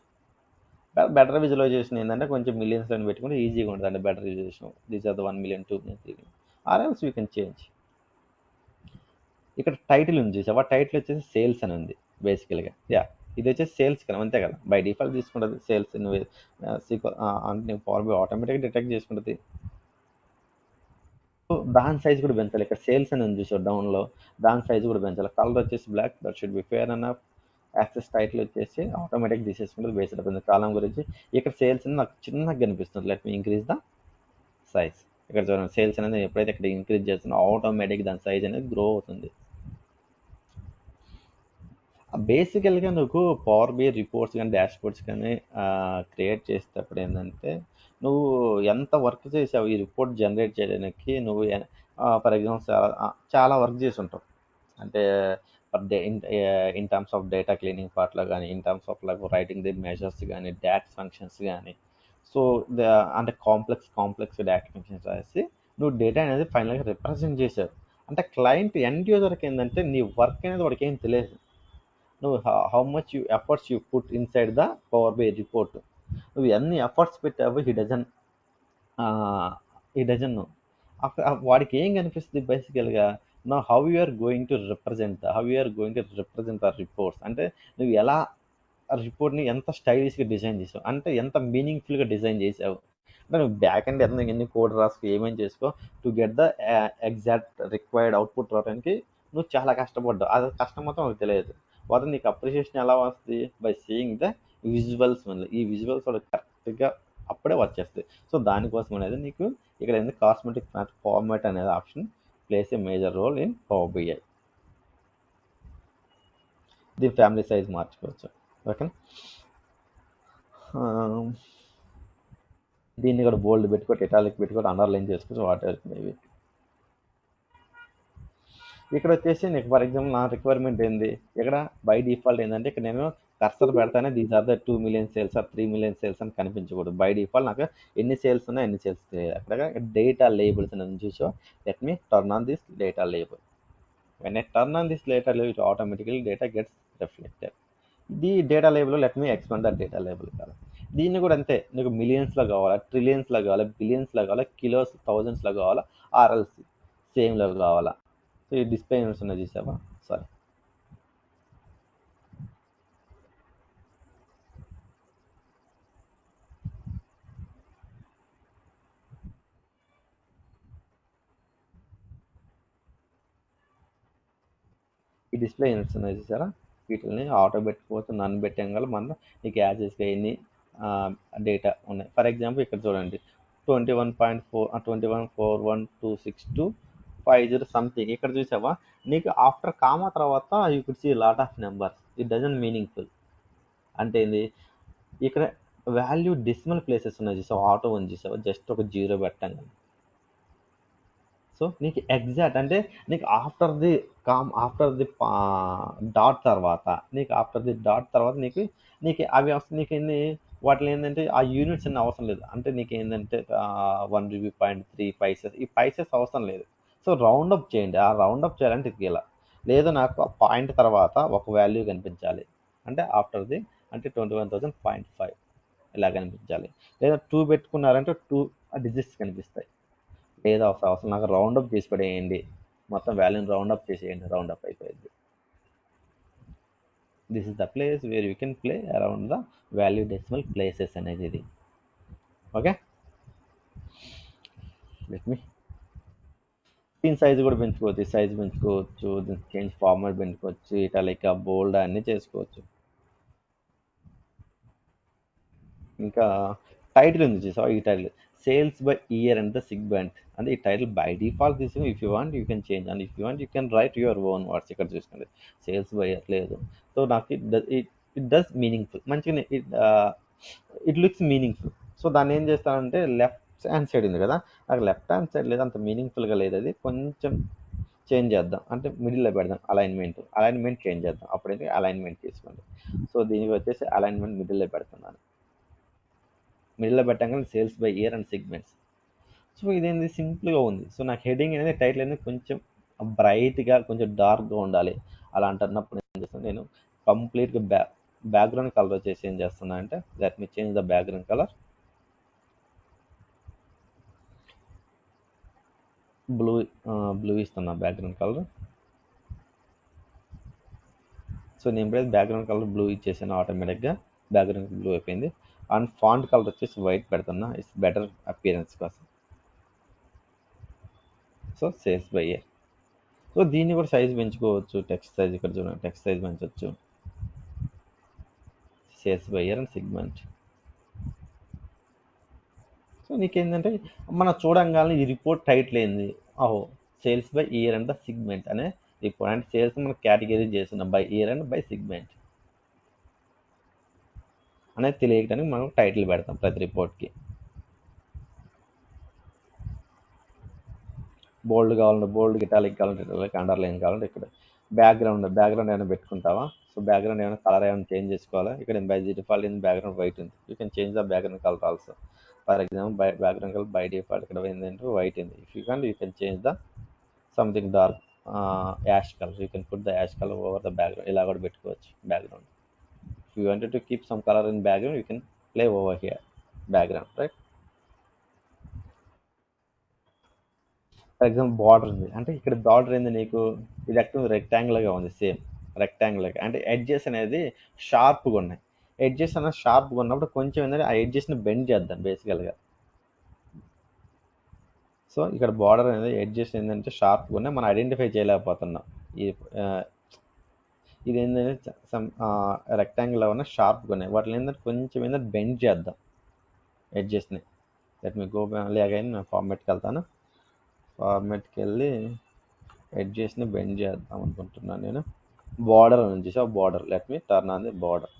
బెటర్ విజువలైజేషన్ ఏంటంటే కొంచెం మిలియన్స్లో పెట్టుకుంటే ఈజీగా ఉంటుంది. అంటే better visualization these are the 1 million, 2 million, 3 million. Or else you can change. ఇక్కడ టైటిల్ ఉంది చూసావా, టైటిల్ వచ్చేసి సేల్స్ అని ఉంది బేసికల్గా. యా, ఇది వచ్చేసి సేల్స్ కదా, అంతే కదా. బై డిఫాల్ట్ తీసుకుంటుంది సేల్స్. నువ్వు అంటే నువ్వు పవర్ బై ఆటోమేటిక్గా డిటెక్ట్ చేసుకుంటుంది. సో దాని సైజ్ కూడా పెంచాలి. ఇక్కడ సేల్స్ అని ఉంది చూసావు డౌన్లో, దాని సైజ్ కూడా పెంచాలి. కలర్ వచ్చేసి black, that should be fair అన్న. యాక్సెస్ టైటిల్ వచ్చేసి ఆటోమేటిక్ తీసేసుకుంటుంది బేస్డ్ అప్ కాలం గురించి. ఇక్కడ సేల్స్ అని నాకు చిన్నగా కనిపిస్తుంది. Let me increase the size. ఇక్కడ చూడండి సేల్స్ అనేది ఎప్పుడైతే ఇక్కడ ఇంక్రీజ్ చేస్తున్నా ఆటోమేటిక్ దాని సైజ్ అనేది గ్రో అవుతుంది. బేసికల్గా నువ్వు పవర్ బిఐ రిపోర్ట్స్ కానీ డాష్బోర్డ్స్ కానీ క్రియేట్ చేసేటప్పుడు ఏంటంటే నువ్వు ఎంత వర్క్ చేసావు ఈ రిపోర్ట్ జనరేట్ చేయడానికి. నువ్వు ఫర్ ఎగ్జాంపుల్ చాలా వర్క్ చేసి ఉంటావు. అంటే for day in terms of data cleaning పార్ట్లో కానీ, in terms of like writing the measures కానీ, డాక్స్ ఫంక్షన్స్ కానీ. సో అంటే కాంప్లెక్స్ డాక్స్ ఫంక్షన్స్ రాసి నువ్వు డేటా అనేది ఫైనల్గా రిప్రజెంట్ చేసావు. అంటే క్లయింట్ ఎండ్ యూజర్కి ఏంటంటే నీ వర్క్ అనేది వాడికి ఏం తెలియదు. నువ్వు how much you efforts you put inside the power by report. నువ్వు ఎన్ని ఎఫర్ట్స్ పెట్టావు ఈ డజన్ వాడికి ఏం కనిపిస్తుంది బేసికల్గా. నా how you are going to represent the reports అంటే నువ్వు ఎలా ఆ రిపోర్ట్ని ఎంత స్టైలిష్గా డిజైన్ చేసావు, అంటే ఎంత మీనింగ్ఫుల్గా డిజైన్ చేసావు. అంటే నువ్వు బ్యాక్ అండ్ ఎన్ని కోడ్ రాసుకో ఏమేమి చేసుకో to get the exact required output రావడానికి నువ్వు చాలా కష్టపడ్డావు. అది కష్టం మొత్తం నాకు తెలియదు. వాడు నీకు అప్రిషియేషన్ ఎలా వస్తుంది, బై సీయింగ్ ద విజువల్స్ వల్ల. ఈ విజువల్స్ వాళ్ళకి కరెక్ట్గా అప్పుడే వచ్చేస్తాయి. సో దానికోసం అనేది నీకు ఇక్కడ ఏంది కాస్మెటిక్ ఫార్మాట్ అనేది option place a major role in Power BI. దీని ఫ్యామిలీ సైజ్ మార్చుకోవచ్చు. ఓకేనా. దీన్ని కూడా బోల్డ్ పెట్టుకోవచ్చు, ఇటాలిక్ పెట్టుకోవచ్చు, అండర్లైన్ చేసుకోవచ్చు, వాట్ ఎవర్ మేబీ. ఇక్కడ వచ్చేసి నీకు ఫర్ ఎగ్జాంపుల్ నా రిక్వైర్మెంట్ ఏంది, ఇక్కడ బై డిఫాల్ట్ ఏంటంటే ఇక్కడ నేను కర్సర్ పెడతానే these are the 2 million sales are 3 million sales అని కనిపించకూడదు. బై డిఫాల్ట్ నాకు ఎన్ని సేల్స్ ఉన్నాయి, ఎన్ని సేల్స్ తెలియాలి. అక్కడ డేటా లేబుల్స్ అని చూసో let me turn on this data label. When I turn on this data label, it automatically data gets reflected. ఇది data label, let me expand the data label కాదు. దీన్ని కూడా అంతే, నీకు మిలియన్స్లో కావాలా, ట్రిలియన్స్లో కావాలా, బిలియన్స్లో కావాలా, కిలోస్ థౌజండ్స్లో కావాలా, ఆర్ఎల్సి సేమ్లో కావాలా. సో ఈ డిస్ప్లే యూనిట్స్ ఉన్నాయి చూసావా, సారీ, ఈ డిస్ప్లే యూనిట్స్ ఉన్నాయి చూసారా, వీటిని ఆటో పెట్టుకోవచ్చు, నన్ను పెట్టాం వల్ల మనం నీకు యాజెస్గా ఎన్ని డేటా ఉన్నాయి. ఫర్ ఎగ్జాంపుల్ ఇక్కడ చూడండి 21.4 21.412625 సంథింగ్. ఇక్కడ చూసావా, నీకు ఆఫ్టర్ కామా తర్వాత you could see lot of numbers. It doesn't meaningful. అంటే ఏంది, ఇక్కడ వాల్యూ డెసిమల్ ప్లేసెస్ ఉన్నాయి చూసావా, ఆటో అని చూసావా, జస్ట్ ఒక జీరో పెట్టండి. సో నీకు ఎగ్జాక్ట్ అంటే నీకు ఆఫ్టర్ ది డాట్ తర్వాత, నీకు నీకు అవి అవసరం, నీకు ఏంది వాటిలో ఏంటంటే ఆ యూనిట్స్ అన్ని అవసరం లేదు. అంటే నీకు ఏంటంటే 1 రూపీ 0.3 పైసెస్, ఈ పైసెస్ అవసరం లేదు. సో రౌండ్ అప్ చేయండి. ఆ రౌండ్ అప్ చేయాలంటే ఇది ఇలా లేదు, నాకు ఆ పాయింట్ తర్వాత ఒక వాల్యూ కనిపించాలి అంటే ఆఫ్టర్ది అంటే 21,000.5 ఇలా కనిపించాలి. లేదా 2 పెట్టుకున్నారంటే 2 డిజిట్స్ కనిపిస్తాయి. లేదా అవసరం నాకు రౌండ్ అప్ చేసి పడేయండి, మొత్తం వాల్యూని రౌండ్ అప్ చేసేయండి, రౌండ్ అప్ అయిపోయింది. This is the place where you can play around the value decimal places అనేది ఇది. ఓకే, లెట్ మీ దీని సైజు కూడా పెంచుకోవచ్చు, సైజ్ పెంచుకోవచ్చు, చేంజ్ ఫార్మాట్ పెంచుకోవచ్చు, ఇట్లా లైక్ బోల్డ్ అన్నీ చేసుకోవచ్చు. ఇంకా టైటిల్ ఉంది చూసావా, ఈ title sales by year and the segment అంటే ఈ టైటిల్ బై డిఫాల్ట్ తీసుకుని if you want you can change and if you want you can write your own words. ఇక్కడ చూసుకోండి సేల్స్ బై ఇయర్ లేదు. సో నాకు ఇట్ డస్ మీనింగ్ఫుల్, మంచిగా it looks meaningful. So దాన్ని ఏం చేస్తానంటే లెఫ్ట్ హ్యాండ్ సైడ్ ఉంది కదా, నాకు లెఫ్ట్ హ్యాండ్ సైడ్ లేదు, అంత మీనింగ్ఫుల్గా లేదు, అది కొంచెం చేంజ్ చేద్దాం. అంటే మిడిల్లో పెడదాం, అలైన్మెంట్ చేంజ్ చేద్దాం. అప్పుడైతే అలైన్మెంట్ తీసుకోండి. సో దీనికి వచ్చేసి అలైన్మెంట్ మిడిల్లో పెడుతున్నాను. మిడిల్లో పెట్టగానే sales by year and segments. So ఇదేంది సింపుల్గా ఉంది. సో నాకు హెడింగ్ అనేది, టైటిల్ అనేది కొంచెం బ్రైట్గా, కొంచెం డార్క్గా ఉండాలి. అలా అంటున్నప్పుడు ఏం చేస్తాను నేను, కంప్లీట్గా బ్యాక్గ్రౌండ్ కలర్ వచ్చేసి ఏం చేస్తున్నా అంటే let me change the background colour blue. Blue ఇస్తున్నా బ్యాక్గ్రౌండ్ కలర్. సో నేను ఎప్పుడైతే బ్యాక్గ్రౌండ్ కలర్ బ్లూ ఇచ్చేసాను, ఆటోమేటిక్గా బ్యాక్గ్రౌండ్ బ్లూ అయిపోయింది. అండ్ ఫాంట్ కలర్ వచ్చేసి వైట్ పెడుతున్నా, ఇట్స్ బెటర్ అపియరెన్స్ కోసం. So sales by year. So దీన్ని కూడా సైజ్ పెంచుకోవచ్చు, టెక్స్ట్ సైజ్ ఇక్కడ చూడండి, టెక్స్ట్ సైజ్ పెంచవచ్చు, sales by year and segment. So నీకేంటంటే మనం చూడంగానే ఈ రిపోర్ట్ టైటిల్ ఏంది, ఓహో sales by year and the segment అనే రిపోర్ట్. అంటే సేల్స్ మనం కేటగిరీ చేస్తున్నాం by year and by segment అనేది తెలియడానికి మనం టైటిల్ పెడతాం ప్రతి రిపోర్ట్కి. బోల్డ్ కావాలంటే బోల్డ్, ఇటాలిక్ కావాలంటే ఇటాలిక్, అండర్లైన్ కావాలంటే ఇక్కడ బ్యాక్గ్రౌండ్ ఏమైనా పెట్టుకుంటావా. సో బ్యాక్గ్రౌండ్ ఏమైనా కలర్ ఏమైనా చేంజ్ చేసుకోవాలా. ఇక్కడ బై డిఫాల్ట్ బ్యాక్గ్రౌండ్ వైట్ ఉంది, you can change the background colour also. For example background colour by default ఇక్కడ ఏంటంటే వైట్ ఉంది. If you can change the something dark ash colour, you can put the ash colour over the background. ఇలా కూడా పెట్టుకోవచ్చు background. If you wanted to keep some colour in background you can play over here background, right. For example border ఉంది అంటే ఇక్కడ border ఏంది నీకు, ఇది actual రెక్టాంగిల్గా ఉంది, సేమ్ రెక్టాంగిల్గా. అంటే ఎడ్జెస్ అనేది షార్ప్గా ఉన్నాయి. ఎడ్జెస్ అనేది షార్ప్గా ఉన్నప్పుడు కొంచెం ఏంటంటే ఆ ఎడ్జెస్ని బెండ్ చేద్దాం బేసికల్గా. సో ఇక్కడ బార్డర్ అనేది ఎడ్జెస్ ఏంటంటే షార్ప్గా ఉన్నాయి, మనం ఐడెంటిఫై చేయలేకపోతున్నాం. ఈ ఇది ఏంటంటే సమ్ రెక్టాంగిల్ ఉన్న షార్ప్గా ఉన్నాయి, వాటిని ఏంటంటే కొంచెం ఏంటంటే బెండ్ చేద్దాం ఎడ్జెస్ని. లెట్ మీ గో అగైన్ ఫార్మాట్కి వెళ్తాను. ఫార్మాట్కి వెళ్ళి ఎడ్జెస్ని బెండ్ చేద్దాం అనుకుంటున్నాను నేను. బార్డర్ అని చూసావు, border. Let me turn on the border.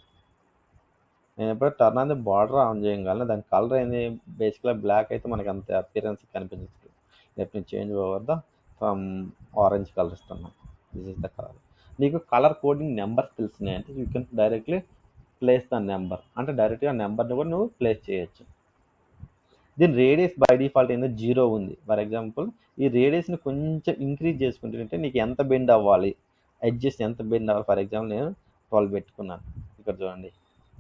నేను ఎప్పుడు turn on the border on చేయగలను, దాని కలర్ ఏంది, బేసిక్గా బ్లాక్ అయితే మనకి అంత అపియరెన్స్ కనిపించదు. Let me change over the from orange colour ఇస్తున్నాం. This is the colour. నీకు కలర్ కోడింగ్ నెంబర్స్ తెలిసినాయి అంటే you can directly place the number, అంటే డైరెక్ట్గా నెంబర్ని కూడా నువ్వు ప్లేస్ చేయొచ్చు. దీని రేడియస్ బై డిఫాల్ట్ ఏందో 0 ఉంది. ఫర్ ఎగ్జాంపుల్ ఈ రేడియస్ని కొంచెం ఇంక్రీజ్ చేసుకుంటుంటే నీకు ఎంత బెండ్ అవ్వాలి, ఎడ్జెస్ ఎంత బెండ్ అవ్వాలి. ఫర్ ఎగ్జాంపుల్ నేను 12 పెట్టుకున్నాను. ఇక్కడ చూడండి,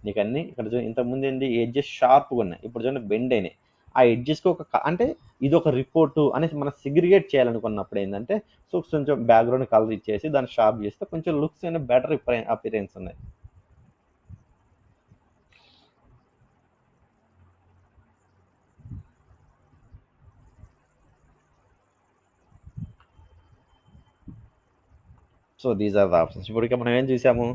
నీకు అన్ని ఇక్కడ చూడండి, ఇంతకుముందు ఏంటి ఎడ్జెస్ షార్ప్గా ఉన్నాయి, ఇప్పుడు చూడండి బెండ్ అయినాయి. ఆ ఎడ్జెస్కి అంటే ఇది ఒక రిపోర్టు అనేసి మనం సిగ్రిగేట్ చేయాలనుకున్నప్పుడు ఏంటంటే, సో కొంచెం బ్యాక్గ్రౌండ్ కలర్ ఇచ్చేసి దాన్ని షార్ప్ చేస్తే కొంచెం లుక్స్ అయినా బెటర్ అపిరెన్స్ ఉన్నాయి. So these are the options. ఇప్పుడు ఇక మనం ఏం చూసాము,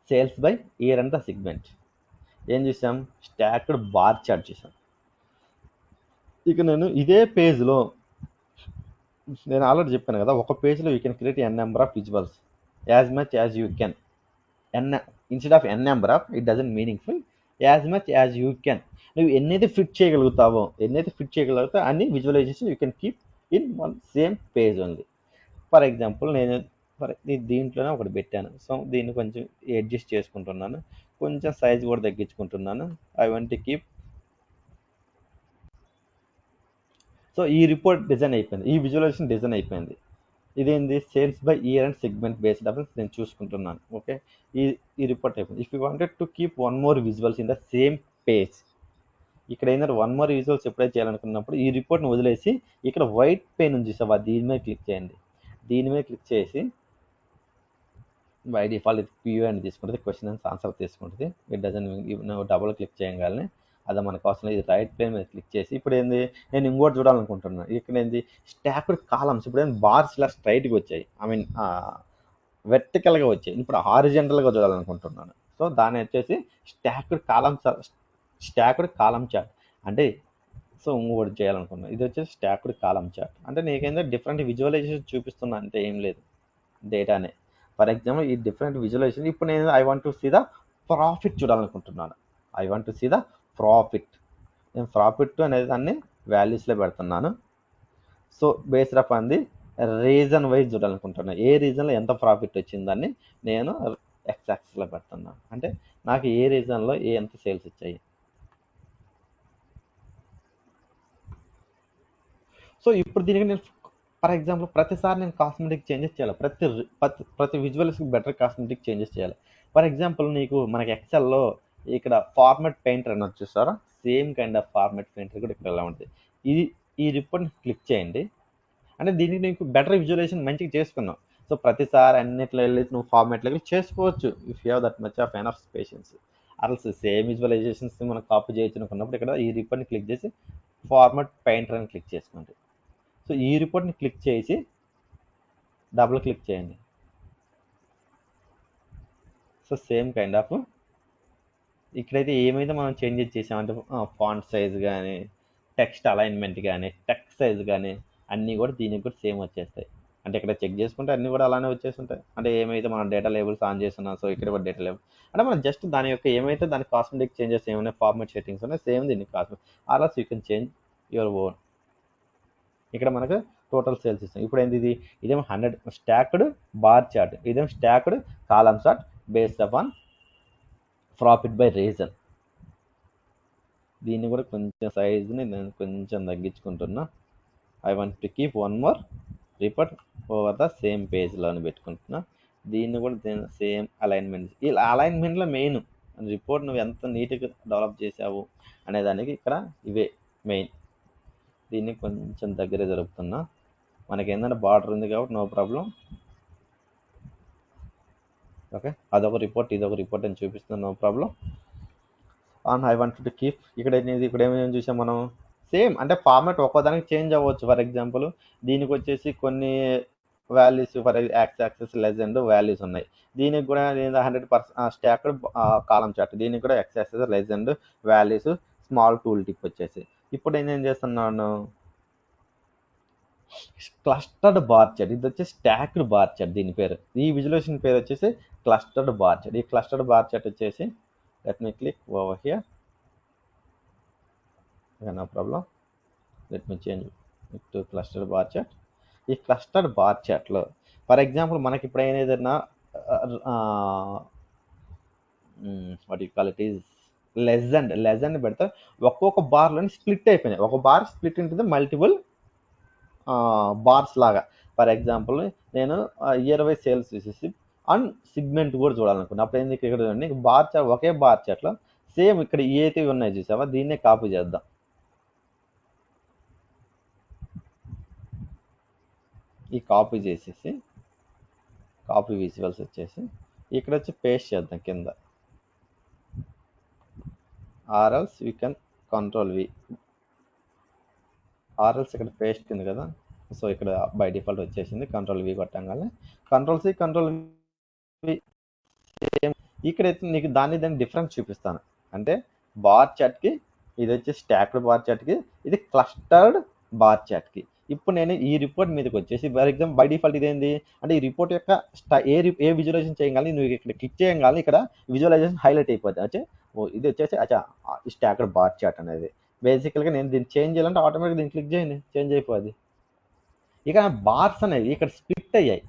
sales by year and the segment ఏం చూసాం, స్టాక్డ్ బార్ చార్ట్ చూసాం. ఇక నేను ఇదే పేజ్లో నేను ఆల్రెడీ చెప్పాను కదా, ఒక పేజ్లో you can create n number of visuals as much as you can. N instead of n number of, it doesn't meaningful, as much as you can. నువ్వు ఎన్నైతే ఫిట్ చేయగలుగుతావో, అన్ని visualization you can keep in one same page only. For example నేను దీంట్లోనే ఒకటి పెట్టాను. So దీన్ని కొంచెం అడ్జస్ట్ చేసుకుంటున్నాను, కొంచెం సైజ్ కూడా తగ్గించుకుంటున్నాను. I want to keep. So ఈ రిపోర్ట్ డిజైన్ అయిపోయింది, ఈ విజువలైజేషన్ డిజైన్ అయిపోయింది. ఇదేంది, sales by year and segment based of నేను చూసుకుంటున్నాను. ఓకే, ఈ ఈ రిపోర్ట్ అయిపోయింది. If you wanted to keep one more visuals in the same page, ఇక్కడ ఏంటంటే వన్ మోర్ విజువల్స్ ఎప్పుడైతే చేయాలనుకున్నప్పుడు ఈ రిపోర్ట్ని వదిలేసి ఇక్కడ వైట్ పెన్ ఉంది చూసావా, దీని మీద క్లిక్ చేయండి. దీని మీద క్లిక్ చేసి బై డిఫాల్ట్ ఇది క్యూ అని తీసుకుంటుంది, క్వశ్చన్ అండ్ ఆన్సర్ తీసుకుంటుంది. ఇట్ డజన్ డబుల్ క్లిక్ చేయగానే అది మనకు అవసరం. ఇది రైట్ ప్లేన్ మీద క్లిక్ చేసి ఇప్పుడు ఏంది, నేను ఇంకోటి చూడాలనుకుంటున్నాను. ఇక్కడ ఏంది, స్టాక్డ్ కాలమ్స్. ఇప్పుడు ఏంది, బార్స్ ఇలా స్ట్రైట్గా వచ్చాయి, ఐ మీన్ వెర్టికల్గా వచ్చాయి. ఇప్పుడు హారిజెంటల్గా చూడాలనుకుంటున్నాను. సో దాన్ని వచ్చేసి స్టాక్డ్ కాలమ్ చార్ట్ అంటే. సో ఇంకోటి చేయాలనుకున్నాను, ఇది వచ్చేసి స్టాక్డ్ కాలమ్ చార్ట్ అంటే నీకేందో డిఫరెంట్ విజువలైజేషన్ చూపిస్తున్నా అంటే ఏం లేదు, డేటానే. ఫర్ ఎగ్జాంపుల్ ఈ డిఫరెంట్ విజువలైజేషన్, ఇప్పుడు నేను I want to see the profit చూడాలనుకుంటున్నాను. I want to see the profit. నేను ప్రాఫిట్ అనేది దాన్ని వాల్యూస్లో పెడుతున్నాను. So based up on the region wise చూడాలనుకుంటున్నాను, ఏ రీజన్లో ఎంత ప్రాఫిట్ వచ్చిందని నేను ఎక్స్ యాక్సిస్లో పెడుతున్నాను. అంటే నాకు ఏ రీజన్లో ఎంత సేల్స్ వచ్చాయి. సో ఇప్పుడు దీనికి నేను ఫర్ ఎగ్జాంపుల్ ప్రతిసారి నేను కాస్మెటిక్ చేంజెస్ చేయాలి, ప్రతి విజువల్స్కి బెటర్ కాస్మెటిక్ చేంజెస్ చేయాలి. ఫర్ ఎగ్జాంపుల్ నీకు మనకి ఎక్సెల్లో ఇక్కడ ఫార్మాట్ పెయింటర్ అని వచ్చేసారా, same kind of format painter కూడా ఇక్కడ ఎలా ఉంటుంది. ఇది ఈ రిపోర్ట్ని క్లిక్ చేయండి, అంటే దీనికి నీకు బెటర్ విజువలైజేషన్ మంచిగా చేసుకున్నావు. సో ప్రతిసారి అన్నిట్లో వెళ్ళి నువ్వు ఫార్మాట్లోకి చేసుకోవచ్చు if you have that much of enough patience. అసలు సేమ్ విజువలైజేషన్స్ మనం కాపీ చేయొచ్చు అనుకున్నప్పుడు ఇక్కడ ఈ రిపోర్ట్ని క్లిక్ చేసి ఫార్మాట్ పెయింటర్ అని క్లిక్ చేసుకోండి. సో ఈ రిపోర్ట్ని క్లిక్ చేసి డబుల్ క్లిక్ చేయండి. సో సేమ్ కైండ్ ఆఫ్ ఇక్కడైతే ఏమైతే మనం చేంజెస్ చేసామంటే ఫాంట్ సైజ్ కానీ, టెక్స్ట్ అలైన్మెంట్ కానీ, టెక్స్ట్ సైజ్ కానీ అన్నీ కూడా దీనికి కూడా సేమ్ వచ్చేస్తాయి. అంటే ఇక్కడ చెక్ చేసుకుంటే అన్నీ కూడా అలానే వచ్చేస్తుంటాయి. అంటే ఏమైతే మనం డేటా లేబుల్స్ ఆన్ చేస్తున్నాం, సో ఇక్కడ కూడా డేటా లేబుల్ అంటే మనం జస్ట్ దాని యొక్క ఏమైతే దాని కాస్మెటిక్ చేంజెస్ ఏమైనా ఫార్మాట్ సెట్టింగ్స్ ఉన్నాయి సేమ్ దీనికి cosmetic or else you can change your own. ఇక్కడ మనకు టోటల్ సేల్స్ ఇస్తాం. ఇప్పుడు ఏంది, ఇదేమో 100 స్టాక్డ్ బార్ చార్ట్, ఇదేమో stacked column chart based upon profit by region. దీన్ని కూడా కొంచెం సైజుని నేను కొంచెం తగ్గించుకుంటున్నా. I want to keep one more report over the same పేజ్లోని పెట్టుకుంటున్నా. దీన్ని కూడా సేమ్ అలైన్మెంట్. ఈ అలైన్మెంట్లో మెయిన్ రిపోర్ట్ నువ్వు ఎంత నీట్గా డెవలప్ చేసావు అనేదానికి ఇక్కడ ఇవే మెయిన్. దీన్ని కొంచెం దగ్గర జరుపుతున్నా, మనకి ఏంటంటే బార్డర్ ఉంది కాబట్టి నో ప్రాబ్లం. ఓకే, అదొక రిపోర్ట్ ఇదొక రిపోర్ట్ అని చూపిస్తున్నాను, no problem. And I want to keep ఇక్కడ ఏమేమి చూసాం మనం, సేమ్ అంటే ఫార్మాట్ ఒక్కోదానికి చేంజ్ అవ్వచ్చు. ఫర్ ఎగ్జాంపుల్ దీనికి వచ్చేసి కొన్ని values for ax axis legend values ఉన్నాయి. దీనికి కూడా 100% స్టాక్డ్ కాలం చార్ట్, దీనికి కూడా X axis legend values small tool tip వచ్చేసి. ఇప్పుడు నేను ఏం చేస్తున్నాను, క్లస్టర్డ్ బార్ చార్ట్, ఇది వచ్చేసి స్టాక్డ్ బార్ చార్ట్. దీని పేరు, ఈ విజువలైజేషన్ పేరు వచ్చేసి క్లస్టర్డ్ బార్ చార్ట్. ఈ క్లస్టర్డ్ బార్ చార్ట్ వచ్చేసి let me click over here, no problem, let me change to clustered bar chart. ఈ క్లస్టర్డ్ బార్ చార్ట్లో ఫర్ ఎగ్జాంపుల్ మనకి ఇప్పుడైనా ఏదైనా what you call it is legend పెడితే ఒక్కొక్క బార్లోని స్ప్లిట్ అయిపోయినాయి. ఒక బార్ స్ప్లిట్ ఉంటుంది మల్టిపుల్ బార్స్ లాగా. ఫర్ ఎగ్జాంపుల్ నేను ఇయర్ వైజ్ సేల్స్ చూసేసి అండ్ సిగ్మెంట్ కూడా చూడాలనుకున్నా. అప్పుడు ఎందుకు ఇక్కడ చూడండి, బార్ చార్ట్, ఒకే బార్ చార్ట్లో సేమ్ ఇక్కడ ఏవైతే ఉన్నాయి చూసావా, దీన్నే కాపీ చేద్దాం. ఈ కాపీ చేసేసి కాపీ విజువల్స్ వచ్చేసి ఇక్కడ వచ్చి పేస్ట్ చేద్దాం కింద. ఆర్ఎల్స్ యూ కెన్ కంట్రోల్ వి, ఆర్ఎల్స్ ఇక్కడ పేస్ట్ ఉంది కదా, సో ఇక్కడ బై డిఫాల్ట్ వచ్చేసింది. కంట్రోల్ వి కొట్టంగానే కంట్రోల్ సి కంట్రోల్ వి, ఇక్కడైతే నీకు దాన్ని డిఫరెన్స్ చూపిస్తాను. అంటే బార్ చార్ట్కి ఇది వచ్చి స్టాక్డ్ బార్ చార్ట్కి, ఇది క్లస్టర్డ్ బార్ చార్ట్కి. ఇప్పుడు నేను ఈ రిపోర్ట్ మీదకి వచ్చేసి ఫర్ ఎగ్జాంపుల్ బై డిఫాల్ట్ ఇదేంది అంటే ఈ రిపోర్ట్ యొక్క ఏ విజువలైజేషన్ చేయగానే నువ్వు ఇక్కడ క్లిక్ చేయగానే ఇక్కడ విజువలైజేషన్ హైలైట్ అయిపోద్ది. అంటే ఇది వచ్చేసి స్టాక్డ్ బార్ చార్ట్ అనేది. బేసికల్గా నేను దీన్ని చేంజ్ చేయాలంటే ఆటోమేటిక్గా దీన్ని క్లిక్ చేయండి, చేంజ్ అయిపోద్ది. ఇక బార్స్ అనేవి ఇక్కడ స్ప్లిట్ అయ్యాయి.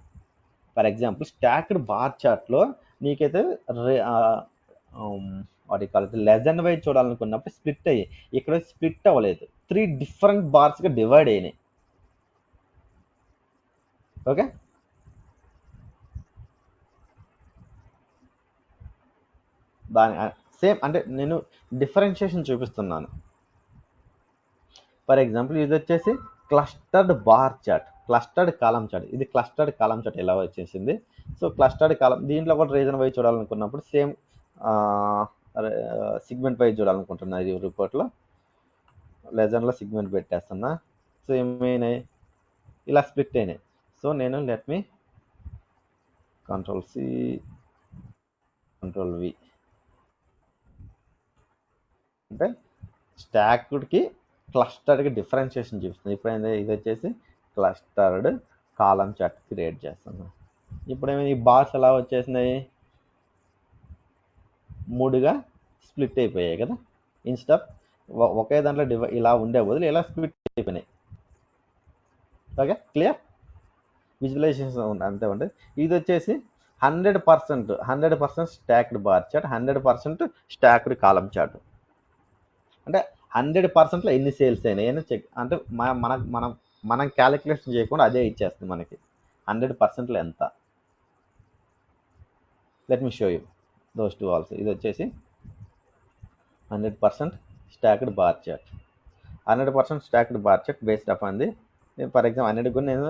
ఫర్ ఎగ్జాంపుల్ స్టాక్డ్ బార్ చార్ట్లో నీకైతే వాటి కాలేదు లెజెండ్ వైజ్ చూడాలనుకున్నప్పుడు స్ప్లిట్ అయ్యాయి. ఇక్కడ స్ప్లిట్ అవ్వలేదు, 3 డిఫరెంట్ బార్స్గా డివైడ్ అయినాయి. ఓకే, దాని సేమ్ అంటే నేను డిఫరెన్షియేషన్ చూపిస్తున్నాను. ఫర్ ఎగ్జాంపుల్ ఇది వచ్చేసి clustered bar chart, clustered column chart. ఇది క్లస్టర్డ్ కాలం చార్ట్ ఎలా వచ్చేసింది. సో క్లస్టర్డ్ కాలం దీంట్లో కూడా రీజన్ వైజ్ చూడాలనుకున్నప్పుడు సేమ్ సిగ్మెంట్ వైజ్ చూడాలనుకుంటున్నా. ఈ రిపోర్ట్లో లెజెండ్లో సిగ్మెంట్ పెట్టేస్తున్నా. సో ఏమైనాయి, ఇలా స్ప్లిట్ అయినాయి. సో నేను let me control C control V, అంటే స్టాక్డ్కి క్లస్టర్డ్కి డిఫరెన్షియేషన్ చూపిస్తుంది. ఇప్పుడైనా ఇది వచ్చేసి క్లస్టర్డ్ కాలం చార్ట్ క్రియేట్ చేస్తున్నాను. ఇప్పుడేమో ఈ బార్స్ ఎలా వచ్చేసినాయి, 3గా స్ప్లిట్ అయిపోయాయి కదా. ఇన్స్టెడ్ ఒకే దాంట్లో ఇలా ఉండే బదులు ఇలా స్ప్లిట్ అయిపోయినాయి. Okay, clear. విజువలైజేషన్ అంతే ఉంటుంది. ఇది వచ్చేసి 100% stacked bar chart, 100% stacked column chart. అంటే 100%లో ఎన్ని సేల్స్ అయినాయి అని చెక్, అంటే మనం క్యాలిక్యులేషన్ చేయకుండా అదే ఇచ్చేస్తుంది మనకి 100%లో ఎంత. Let me show you those two also. ఇది వచ్చేసి 100% stacked bar chart, 100% stacked bar chart based up అంది. ఫర్ ఎగ్జాంపుల్ 100 కూడా నేను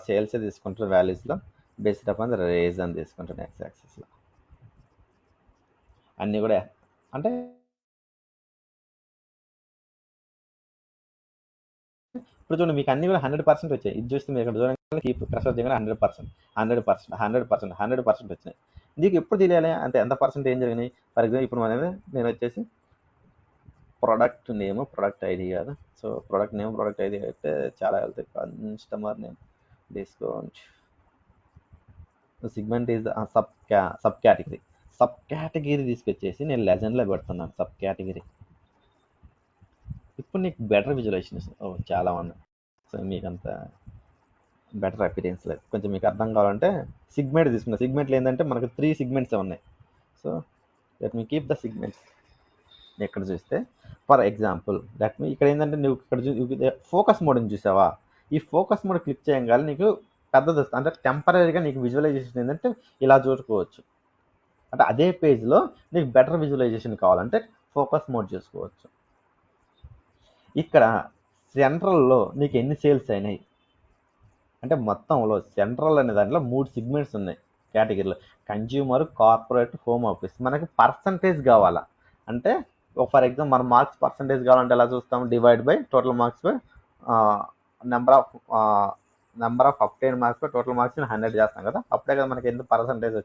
సేల్స్ తీసుకుంటాను వాల్యూస్లో, బేస్డ్ అప్ అంది రేజ్ అని తీసుకుంటాను ఎక్స్ యాక్సిస్లో. అన్నీ కూడా అంటే ఇప్పుడు చూడండి మీకు అన్ని కూడా 100% వచ్చాయి. ఇది చూస్తే మీరు ఇక్కడ చూడండి కీప్ ప్రెషర్ చేయగానే 100% వచ్చినాయి. నీకు ఎప్పుడు తెలియాలి అంటే ఎంత పర్సెంట్ ఏం జరిగినాయి. ఫర్ ఎగ్జాంపుల్ ఇప్పుడు నేను వచ్చేసి ప్రొడక్ట్ నేమ్ ప్రొడక్ట్ ఐడి కాదు. So product name product ID అయితే చాలా వెళ్తాయి. Customer name discount segment is sub category తీసుకొచ్చేసి నేను లెజెండ్లో పెడుతున్నాను సబ్ కేటగిరీ. ఇప్పుడు నీకు బెటర్ విజువలైజేషన్ చాలా ఉన్నాయి. సో మీకు అంత బెటర్ అపీరియన్స్ లేదు. కొంచెం మీకు అర్థం కావాలంటే సిగ్మెంట్ తీసుకున్నా. సిగ్మెంట్లు ఏంటంటే మనకు 3 సిగ్మెంట్స్ ఉన్నాయి. So let me keep the segments. ఎక్కడ చూస్తే ఫర్ ఎగ్జాంపుల్ లెట్ మీ ఇక్కడ ఏంటంటే నువ్వు ఇక్కడ ఫోకస్ మోడ్ని చూసావా, ఈ ఫోకస్ మోడ్ క్లిక్ చేయగానే నీకు పెద్దది వస్తుంది. అంటే టెంపరీగా నీకు విజువలైజేషన్ ఏంటంటే ఇలా చూసుకోవచ్చు. అంటే అదే పేజ్లో నీకు బెటర్ విజువలైజేషన్ కావాలంటే ఫోకస్ మోడ్ చూసుకోవచ్చు. ఇక్కడ సెంట్రల్లో నీకు ఎన్ని సేల్స్ అయినాయి అంటే మొత్తంలో సెంట్రల్ అనే దాంట్లో 3 సిగ్మెంట్స్ ఉన్నాయి కేటగిరీలో, కన్జ్యూమర్, కార్పొరేట్, హోమ్ ఆఫీస్. మనకి పర్సంటేజ్ కావాలా అంటే ఫర్ ఎగ్జాంపుల్ మన మార్క్స్ పర్సంటేజ్ కావాలంటే ఎలా చూస్తాం, divide by total marks by number of obtained marks by total marks 100 చేస్తాం కదా. అప్పుడే కదా మనకి ఎంత పర్సంటేజ్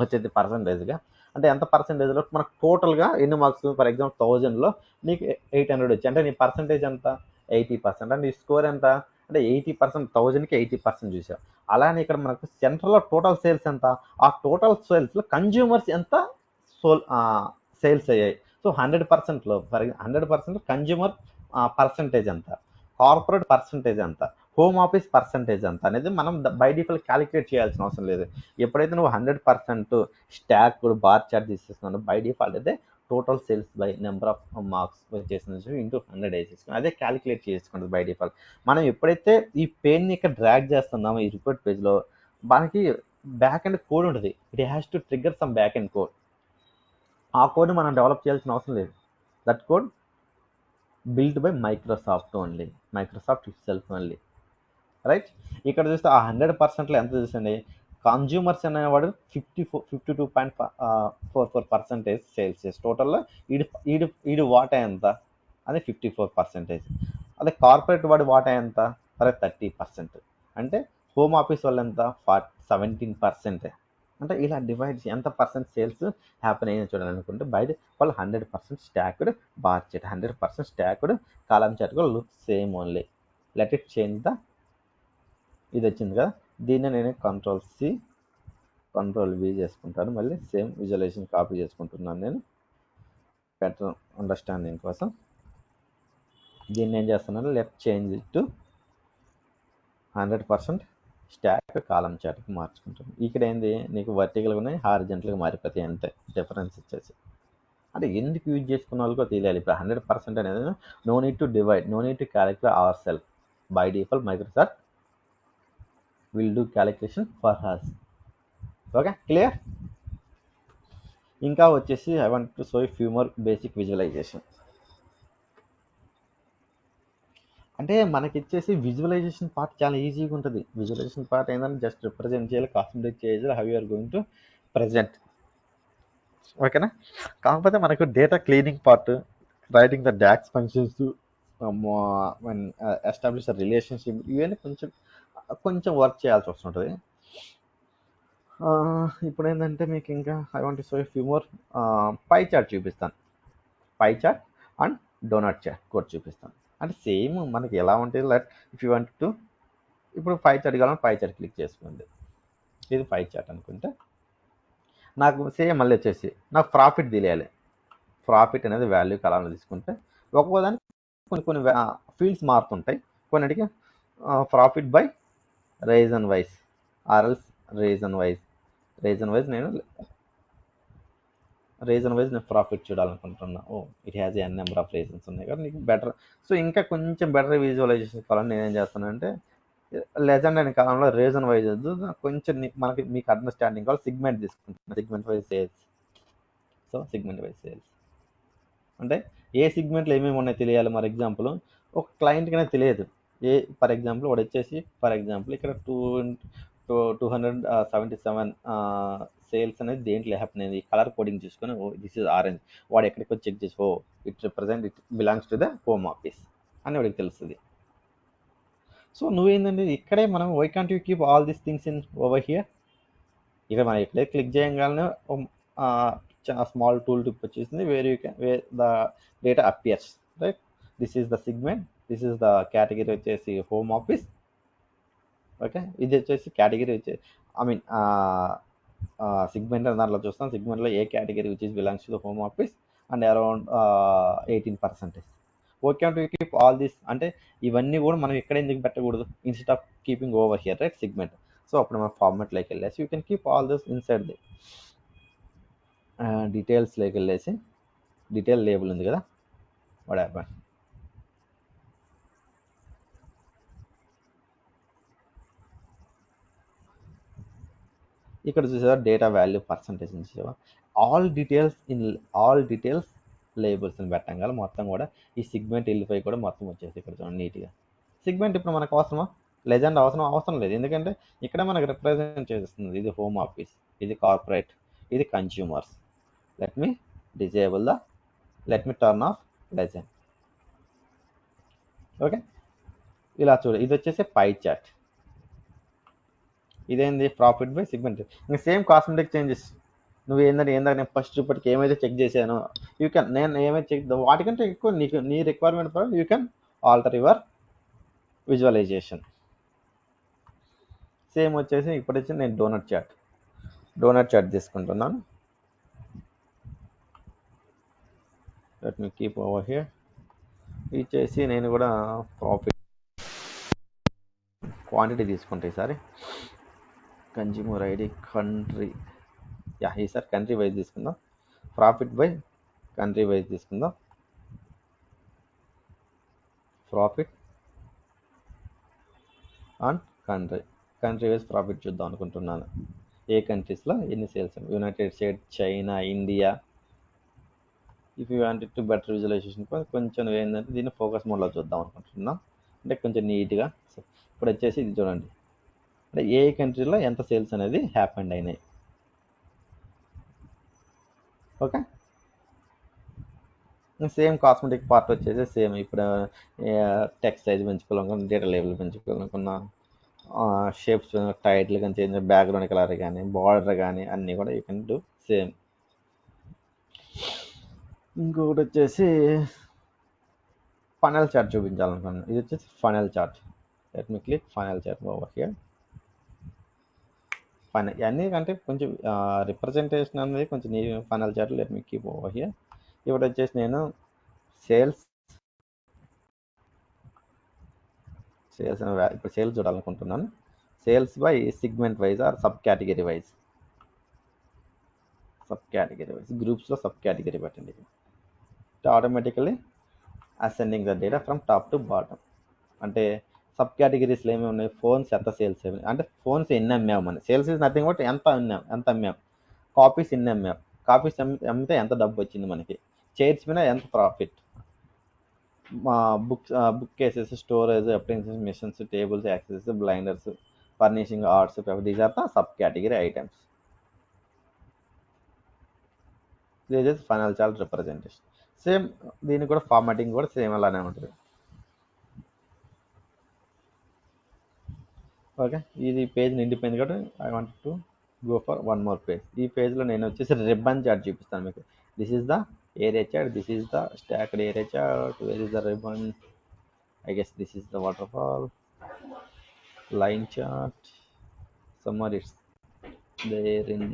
వచ్చేది. పర్సంటేజ్గా అంటే ఎంత పర్సంటేజ్లో మనకు టోటల్గా ఎన్ని మార్క్స్. ఫర్ ఎగ్జాంపుల్ 1000లో నీకు 800 వచ్చి అంటే నీ పర్సంటేజ్ ఎంత 80%. అంటే నీ స్కోర్ ఎంత అంటే 80%, 1000కి 80% చూసాం. అలానే ఇక్కడ మనకు సెంట్రల్లో టోటల్ సేల్స్ ఎంత, ఆ టోటల్ సేల్స్లో కన్జ్యూమర్స్ ఎంత సోల్ సేల్స్ అయ్యాయి. సో 100%లో 100% కన్జ్యూమర్ పర్సంటేజ్ ఎంత, కార్పొరేట్ పర్సంటేజ్ ఎంత, హోమ్ ఆఫీస్ పర్సంటేజ్ ఎంత అనేది మనం బై డిఫాల్ట్ క్యాలిక్యులేట్ చేయాల్సిన అవసరం లేదు. ఎప్పుడైతే నువ్వు 100% స్టాక్ బార్ చార్ట్ తీసేస్తున్నావు బై డిఫాల్ట్ అయితే total sales by number of marks చేసిన ఇంటూ 100 వేసేసుకుని అదే క్యాలిక్యులేట్ చేసుకుంటుంది బై డిఫాల్ట్. మనం ఎప్పుడైతే ఈ పెయిన్ని ఇక్కడ డ్రాగ్ చేస్తున్నామో ఈ రిపోర్ట్ పేజ్లో, మనకి బ్యాక్ అండ్ కోడ్ ఉంటుంది. It has to trigger some back and code. ఆ కోడ్ని మనం డెవలప్ చేయాల్సిన అవసరం లేదు. That code built by Microsoft only, Microsoft it self only, right. ఇక్కడ చూస్తే ఆ 100%లో ఎంత చూసండి, కన్జ్యూమర్స్ అనేవాడు 52.44% సేల్స్ చేసి టోటల్లో ఈడు వాటా ఎంత, అది 54%. అదే కార్పొరేట్ వాడి వాటా ఎంత, మరి 30%. అంటే హోమ్ ఆఫీస్ వాళ్ళు ఎంత, 17%. అంటే ఇలా డివైడ్ ఎంత పర్సెంట్ సేల్స్ హ్యాపీన్ అయ్యింది చూడాలనుకుంటే బయట వాళ్ళు 100% stacked bar chart, 100% stacked column chart కూడా look same only. Let it change the, ఇది వచ్చింది కదా, దీన్ని నేను Ctrl+C Ctrl+V చేసుకుంటాను. మళ్ళీ సేమ్ విజువలైజేషన్ కాపీ చేసుకుంటున్నాను నేను బెటర్ అండర్స్టాండింగ్ కోసం. దీన్ని ఏం చేస్తున్నాను, left change it to 100% stack column చార్ట్కి మార్చుకుంటాను. ఇక్కడ ఏంది, నీకు వర్టికల్గా ఉన్నాయి, హారిజెంటల్గా మారిపోతాయి అంతే డిఫరెన్స్ ఇచ్చేసి. అంటే ఎందుకు యూజ్ చేసుకున్న వాళ్ళకో తెలియాలి. ఇప్పుడు 100% అనేది no need to divide, no need to calculate our self. By default Microsoft will do calculation for us. Okay, clear. ఇంకా వచ్చేసి I want to show few more basic visualization. అంటే మనకి ఇచ్చేసి విజువలైజేషన్ పార్ట్ చాలా ఈజీగా ఉంటుంది. విజువలైజేషన్ పార్ట్ ఏంటంటే just represent చేయాలి, కాన్సన్ట్రేట్ చేయాలి, how you're going to present. ఓకేనా. కాకపోతే మనకు data cleaning part, writing the DAX functions, establish relationship, ఇవన్నీ కొంచెం కొంచెం వర్క్ చేయాల్సి వస్తుంటుంది. ఇప్పుడు ఏంటంటే మీకు ఇంకా I want to show few more pie chart చూపిస్తాను. Pie chart and donut chart కూడా చూపిస్తాను. అంటే సేమ్ మనకి ఎలా ఉంటుంది. Like if you want to, ఇప్పుడు పై చార్ట్ కావాలని పై చార్ట్ క్లిక్ చేసుకోండి. ఇది పై చార్ట్ అనుకుంటే నాకు సేమ్ మళ్ళీ వచ్చేసి నాకు ప్రాఫిట్ తెలియాలి. ప్రాఫిట్ అనేది వాల్యూ కలాంలో తీసుకుంటే ఒక్కోదానికి కొన్ని కొన్ని ఫీల్డ్స్ మారుతుంటాయి. కొన్నిటికి profit by region wise or else region wise నేను ప్రాఫిట్ చూడాలనుకుంటున్నా. It has N number of regions ఉన్నాయి కదా, నీకు బెటర్. సో ఇంకా కొంచెం బెటర్ విజువలైజేషన్ కావాలని నేనేం చేస్తానంటే లెజెండ్ అనే కాలంలో రీజన్ వైజ్ వద్దు, కొంచెం మీకు అండర్స్టాండింగ్ కావాలి సిగ్మెంట్ తీసుకుంటున్నాను. Segment wise sales. So segment wise sales అంటే ఏ సిగ్మెంట్లో ఏమేమి ఉన్నాయో తెలియాలి. ఫర్ ఎగ్జాంపుల్ ఒక క్లయింట్కి అనేది తెలియదు. ఫర్ ఎగ్జాంపుల్ వాడు వచ్చేసి ఇక్కడ 277 సేల్స్ అనేది దేంట్లో హ్యాపీ అయింది, కలర్ కోడింగ్ చూసుకొని దిస్ ఇస్ ఆరెంజ్. వాడు ఎక్కడికి వచ్చి చెక్ చేసి it represent, it belongs to the home office అని వాడికి తెలుస్తుంది. సో నువ్వేంటంటే ఇక్కడే మనం why can't you keep all these things in over here. ఇక్కడ మనం ఇక్కడే క్లిక్ చేయగానే స్మాల్ టూల్ టిప్ వచ్చేసింది, where you can where the data appears, right. This is the segment, this is the category వచ్చేసి home office. Okay, ఇది వచ్చేసి category వచ్చేసి segment అని దాంట్లో చూస్తాం. సిగ్మెంట్లో ఏ category which is belongs to the home office and around 18%. Okay అంటే కీప్ ఆల్ దిస్. అంటే ఇవన్నీ కూడా మనం ఎక్కడ ఎందుకు పెట్టకూడదు, instead of keeping over here, right, segment. So అప్పుడు మనం ఫార్మాట్లోకి వెళ్ళేసి you can keep all this inside the డీటెయిల్స్లోకి వెళ్ళేసి డీటెయిల్ లేబుల్ ఉంది కదా, వాట్ హ్యాపెన్. ఇక్కడ చూసావా డేటా వాల్యూ పర్సంటేజ్ చూసావా, ఆల్ డీటెయిల్స్ లేబుల్స్ని పెట్టంగానే మొత్తం కూడా ఈ సిగ్మెంట్ వెళ్ళిపోయి కూడా మొత్తం వచ్చేసి ఇక్కడ చూడండి నీట్గా. సిగ్మెంట్ ఇప్పుడు మనకు అవసరమా, లెజెండ్ అవసరం లేదు. ఎందుకంటే ఇక్కడ మనకు రిప్రజెంట్ చేస్తుంది, ఇది హోమ్ ఆఫీస్, ఇది కార్పొరేట్, ఇది consumers. Let me disable the, let me turn off legend. Okay, ఇలా చూడు, ఇది వచ్చేసి పై చార్ట్. ఇదేంది ప్రాఫిట్ బై సిగ్మెంట్. ఇంకా సేమ్ కాస్మెటిక్ చేంజెస్. నువ్వు ఏంటంటే నేను ఫస్ట్ ఇప్పటికి ఏమైతే చెక్ చేశానో యూ కెన్, నేను ఏమైతే చెక్ వాటికంటే ఎక్కువ నీకు నీ రిక్వైర్మెంట్ ప్రకారం you can alter your visualisation. Same వచ్చేసి ఇప్పుడు వచ్చి నేను డోనట్ చార్ట్ తీసుకుంటున్నాను. Let me keep over here. ఇచ్చేసి నేను కూడా ప్రాఫిట్ క్వాంటిటీ తీసుకుంటే ఈసారి కన్జ్యూమర్ ఐడి కంట్రీ, ఈసారి కంట్రీ వైజ్ తీసుకుందాం. ప్రాఫిట్ బై కంట్రీ వైజ్ తీసుకుందాం. Profit and country wise profit చూద్దాం అనుకుంటున్నాను. ఏ కంట్రీస్లో ఎన్ని sales, United States, China, India. If you wanted to better visualisation కొంచెం ఏంటంటే దీన్ని ఫోకస్ మోడ్లో చూద్దాం అనుకుంటున్నాం, అంటే కొంచెం నీట్గా. సో ఇప్పుడు వచ్చేసి ఇది చూడండి, అంటే ఏ కంట్రీలో ఎంత సేల్స్ అనేది హ్యాపెండ్ అయినాయి. ఓకే, సేమ్ కాస్మెటిక్ పార్ట్ వచ్చేసి సేమ్. ఇప్పుడు టెక్స్ట్ సైజ్ పెంచుకోవాలనుకున్నా, డేటా లేబుల్ పెంచుకోవాలనుకున్నా, షేప్స్ టైటిల్ కానీ చేంజ్, బ్యాక్గ్రౌండ్ కలర్ కానీ, బార్డర్ కానీ అన్నీ కూడా యూ కెన్ డూ సేమ్. ఇంకొకటి వచ్చేసి ఫనల్ చార్ట్ చూపించాలనుకున్నాను. ఇది వచ్చేసి funnel chart. Let me click funnel chart over here. Funnel అన్నీ కంటే కొంచెం రిప్రజెంటేషన్ అనేది కొంచెం funnel chart. Let me keep over here. ఇప్పుడు వచ్చేసి నేను సేల్స్ ఇప్పుడు సేల్స్ చూడాలనుకుంటున్నాను. Sales by segment wise or sub category wise. గ్రూప్స్లో సబ్ కేటగిరీ పెట్టండి. Automatically ascending the data from top to bottom. అంటే సబ్ కేటగిరీస్లో ఏమేమి ఉన్నాయి, ఫోన్స్ ఎంత సేల్స్ అయ్యాయి, అంటే ఫోన్స్ ఎన్ని అమ్మాము, మన సేల్స్ ఇస్ నథింగ్ బట్ ఎంత అమ్మాం. కాపీస్ ఎన్ని అమ్మాం, కాపీస్ అమ్మితే ఎంత డబ్బు వచ్చింది మనకి, చైర్స్ మీద ఎంత profit, book cases, storage, appliances, machines, tables, access, binders, furnishing, arts, these are the sub category items. This is final chart representation. Same దీనికి కూడా ఫార్మాటింగ్ కూడా సేమ్ అలానే ఉంటుంది. ఓకే, ఇది పేజ్ నిండిపోయింది కాబట్టి I want to go for one more page. ఈ పేజ్లో నేను వచ్చేసి రిబ్బన్ చార్ట్ చూపిస్తాను మీకు. This is the area chart, this is the stacked area chart, where is the ribbon, I guess this is the waterfall, line chart, somewhere it's there in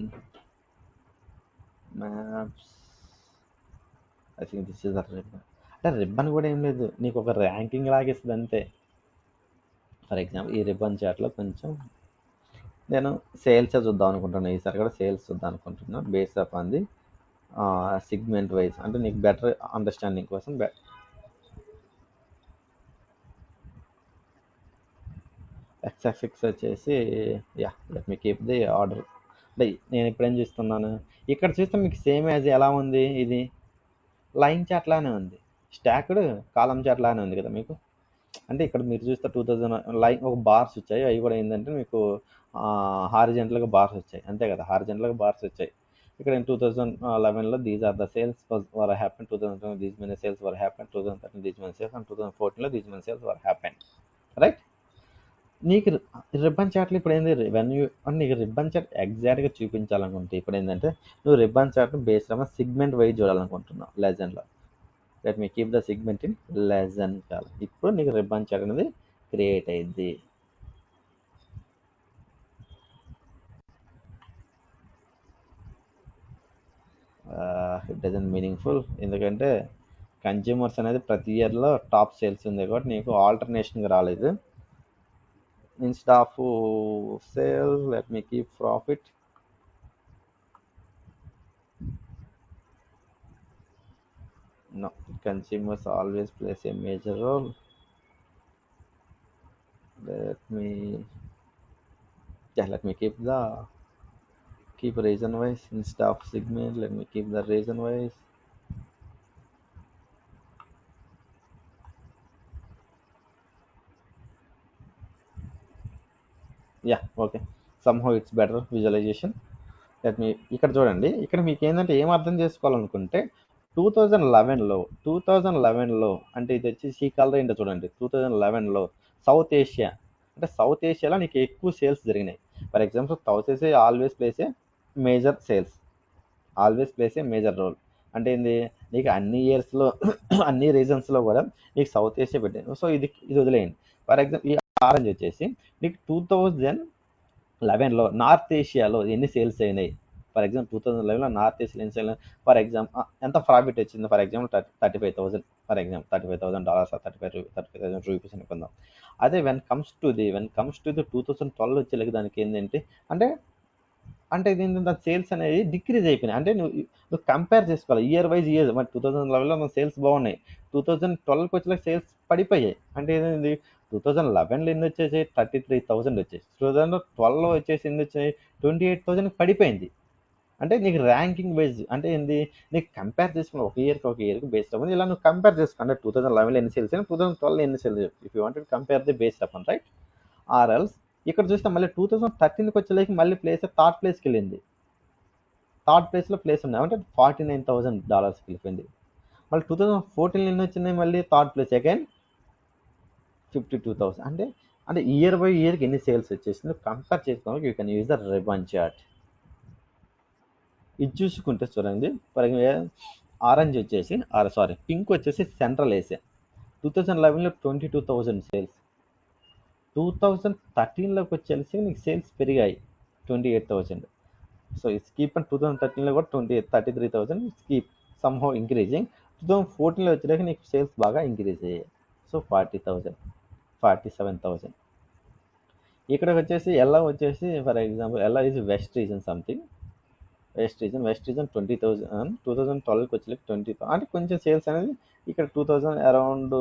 maps. I think this is the ribbon. అంటే ribbon కూడా ఏం లేదు, నీకు ఒక ranking లాగిస్తుంది అంతే. For example ఈ ribbon చార్ట్లో కొంచెం నేను సేల్స్ చూద్దాం అనుకుంటున్నాను. ఈసారి కూడా సేల్స్ చూద్దాం అనుకుంటున్నాను based up on the segment wise, అంటే నీకు బెటర్ అండర్స్టాండింగ్ కోసం. ఎక్స్ వచ్చేసి let me keep the order. అంటే నేను ఇప్పుడు ఏం చేస్తున్నాను, ఇక్కడ చూస్తే మీకు సేమ్ యాజ్ ఎలా ఉంది, ఇది లైన్ చార్ట్ లానే ఉంది, స్టాక్డ్ కాలం చార్ట్ లానే ఉంది కదా మీకు. అంటే ఇక్కడ మీరు చూస్తే 2000 లైన్ ఒక బార్స్ వచ్చాయి, అవి కూడా ఏంటంటే మీకు హారిజెంటల్గా బార్స్ వచ్చాయి, అంతే కదా, హారిజెంటల్గా బార్స్ వచ్చాయి. ఇక్కడ 2011లో these are the sales were happen, 2012 these many sales were happen, 2013 these many sales, and 2014లో these many sales were happen. Right, నీకు రిబ్బన్ చార్ట్లు ఇప్పుడు ఏంది రెవెన్యూ అని నీకు రిబ్బన్ చార్ట్ ఎగ్జాక్ట్గా చూపించాలనుకుంటే ఇప్పుడు ఏంటంటే నువ్వు రిబ్బన్ చార్ట్ను బేస్డ్ ఆన్ సిగ్మెంట్ వైజ్ చూడాలనుకుంటున్నావు లెజెండ్లో. Let me keep the segment in legend column. ఇప్పుడు నీకు రిబ్బన్ చార్ట్ అనేది క్రియేట్ అయింది. ఇట్ డజంట్ మీనింగ్ఫుల్, ఎందుకంటే కన్జ్యూమర్స్ అనేది ప్రతి ఇయర్లో టాప్ సేల్స్ ఉంది కాబట్టి నీకు ఆల్టర్నేషన్గా రాలేదు. Instead of sale let me keep profit. No, consumers always plays a major role. Let me keep reason wise instead of segment. Let me keep the reason wise. Okay, somehow it's better visualization. Let me ఇక్కడ చూడండి, ఇక్కడ మీకు ఏంటంటే ఏం అర్థం చేసుకోవాలనుకుంటే 2011లో అంటే ఇది వచ్చేసి ఈ కలర్ ఏంటో చూడండి. 2011లో సౌత్ ఏషియా, అంటే సౌత్ ఏషియాలో నీకు ఎక్కువ సేల్స్ జరిగినాయి. For example south Asia always place a major role. అంటే ఏంది, నీకు అన్ని ఇయర్స్లో అన్ని రీజన్స్లో కూడా నీకు సౌత్ ఏషియా పెట్టాను. సో ఇది వదిలేయండి. ఫర్ ఎగ్జాంపుల్ ఈ ఆరెంజ్ వచ్చేసి నీకు 2011లో నార్త్ ఏషియాలో ఎన్ని సేల్స్ అయినాయి. ఫర్ ఎగ్జాంపుల్ 2011లో నార్త్ ఏషియాలో ఎన్ని సేల్, ఫర్ ఎగ్జాంపుల్ ఎంత ప్రాఫిట్ వచ్చింది, for example 35,000, for example $35,000 35,000 rupees అనుకుందాం. అదే వెన్ కమ్స్ టు ది 2012 వచ్చేలాగా దానికి ఏంటంటే అంటే అంటే దీని దాని సేల్స్ అనేది డిక్రీజ్ అయిపోయినాయి. అంటే నువ్వు కంపేర్ చేసుకోవాలి ఇయర్ వైజ్ ఇయర్. మరి 2011లో మన సేల్స్ బాగున్నాయి, 2012కి వచ్చేలాగా సేల్స్ పడిపోయాయి. అంటే ఏంటంది, 2011లో ఎన్ని వచ్చేసి 33,000 వచ్చేసి, 2012లో వచ్చేసి ఎన్ని వచ్చాయి 28,000 పడిపోయింది. అంటే నీకు ర్యాంకింగ్ వైజ్ అంటే ఏంది, నీకు కంపేర్ చేసుకుని ఒక ఇయర్కి బేస్డ్ అవ్వని ఇలా నువ్వు కంపేర్ చేసుకో. అంటే 2011లో ఎన్ని సేల్స్ అయినా 2012లో ఎన్ని sales, if you wanted compare the based upon right. Or else ఇక్కడ చూస్తే మళ్ళీ 2013కి వచ్చేలాకి మళ్ళీ ప్లేస్ థర్డ్ ప్లేస్కి వెళ్ళింది. థర్డ్ ప్లేస్లో ప్లేస్ ఉన్నాయి అంటే $49,000 వెళ్ళిపోయింది. మళ్ళీ 2014 ఎన్ని వచ్చినాయి, మళ్ళీ థర్డ్ ప్లేస్ అగైన్ 52,000. అంటే అంటే ఇయర్ బై ఇయర్కి ఎన్ని సేల్స్ వచ్చేసిందో కంపేర్ చేసుకోవడానికి you can use the ribbon chart. ఇది చూసుకుంటే చూడండి, ఫర్ ఆరెంజ్ వచ్చేసి పింక్ వచ్చేసి సెంట్రల్ ఏసియా 2011లో 22,000 సేల్స్, 2013లోకి వచ్చేసి నీకు సేల్స్ పెరిగాయి 28,000. సో ఇట్స్ కీప్ అండ్ 2013లో కూడా 33,000 కీప్ సమ్హౌ ఇంక్రీజింగ్. 2014లో వచ్చేదాకా నీకు సేల్స్ బాగా ఇంక్రీజ్ అయ్యాయి. సో 40,000 47,000. ఇక్కడికి వచ్చేసి ఎల్లా వచ్చేసి for example Ella is west reason something, west reason 20,000, 2012కి వచ్చి 20 అంటే కొంచెం సేల్స్ అనేది ఇక్కడ 2000 అరౌండ్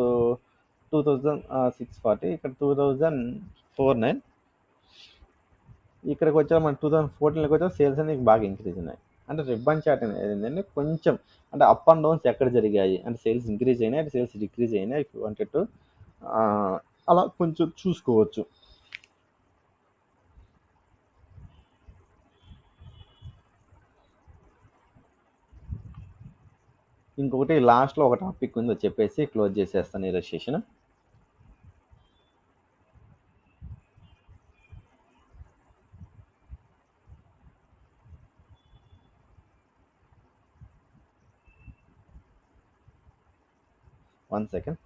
2,640, ఇక్కడ 2,049. ఇక్కడికి వచ్చా మన 2014లోకి వచ్చా సేల్స్ అనేది బాగా ఇంక్రీజ్ ఉన్నాయి. అంటే రిబ్బన్ చార్ట్ అనేది ఏంటంటే కొంచెం అంటే అప్ అండ్ డౌన్స్ ఎక్కడ జరిగాయి, అంటే సేల్స్ ఇంక్రీజ్ అయినాయి, అంటే సేల్స్ డిక్రీజ్ అయినాయి, ఇఫ్ వాంటెడ్ టు అలా కొంచెం చూసుకోవచ్చు. ఇంకొకటి లాస్ట్లో ఒక టాపిక్ ఉందో చెప్పేసి క్లోజ్ చేసేస్తాను ఈ session. One second.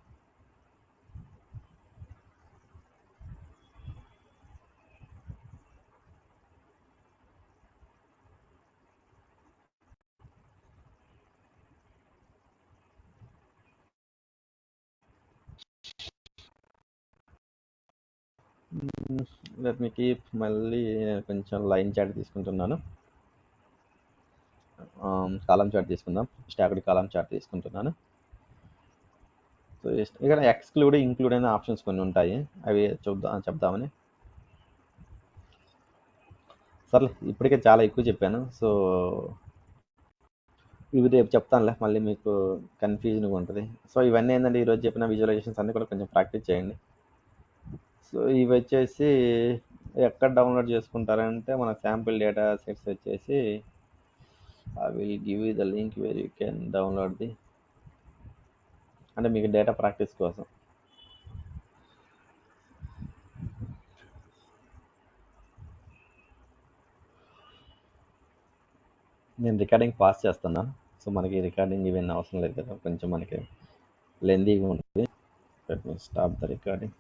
Let me keep, మళ్ళీ నేను కొంచెం లైన్ చార్ట్ తీసుకుంటున్నాను, కాలం చార్ట్ తీసుకుందాం, స్టాక్డ్ కాలం చార్ట్ తీసుకుంటున్నాను. సో ఇక్కడ ఎక్స్క్లూడ్ ఇంక్లూడ్ అనే ఆప్షన్స్ కొన్ని ఉంటాయి, అవి చెప్దామని. సర్లే ఇప్పటికే చాలా ఎక్కువ చెప్పాను, సో ఇవి రేపు చెప్తానులే, మళ్ళీ మీకు కన్ఫ్యూజన్గా ఉంటుంది. సో ఇవన్నీ ఏంటంటే ఈరోజు చెప్పిన విజువలైజేషన్స్ అన్నీ కూడా కొంచెం ప్రాక్టీస్ చేయండి. సో ఇవి వచ్చేసి ఎక్కడ డౌన్లోడ్ చేసుకుంటారంటే మన శాంపిల్ డేటా సెట్స్ వచ్చేసి I will give you the link wear you can download the, అంటే మీకు డేటా ప్రాక్టీస్ కోసం. నేను రికార్డింగ్ పాస్ చేస్తున్నాను, సో మనకి రికార్డింగ్ ఇవన్నీ అవసరం లేదు కదా, కొంచెం మనకి లెందీగా ఉంటుంది. Let me stop the recording.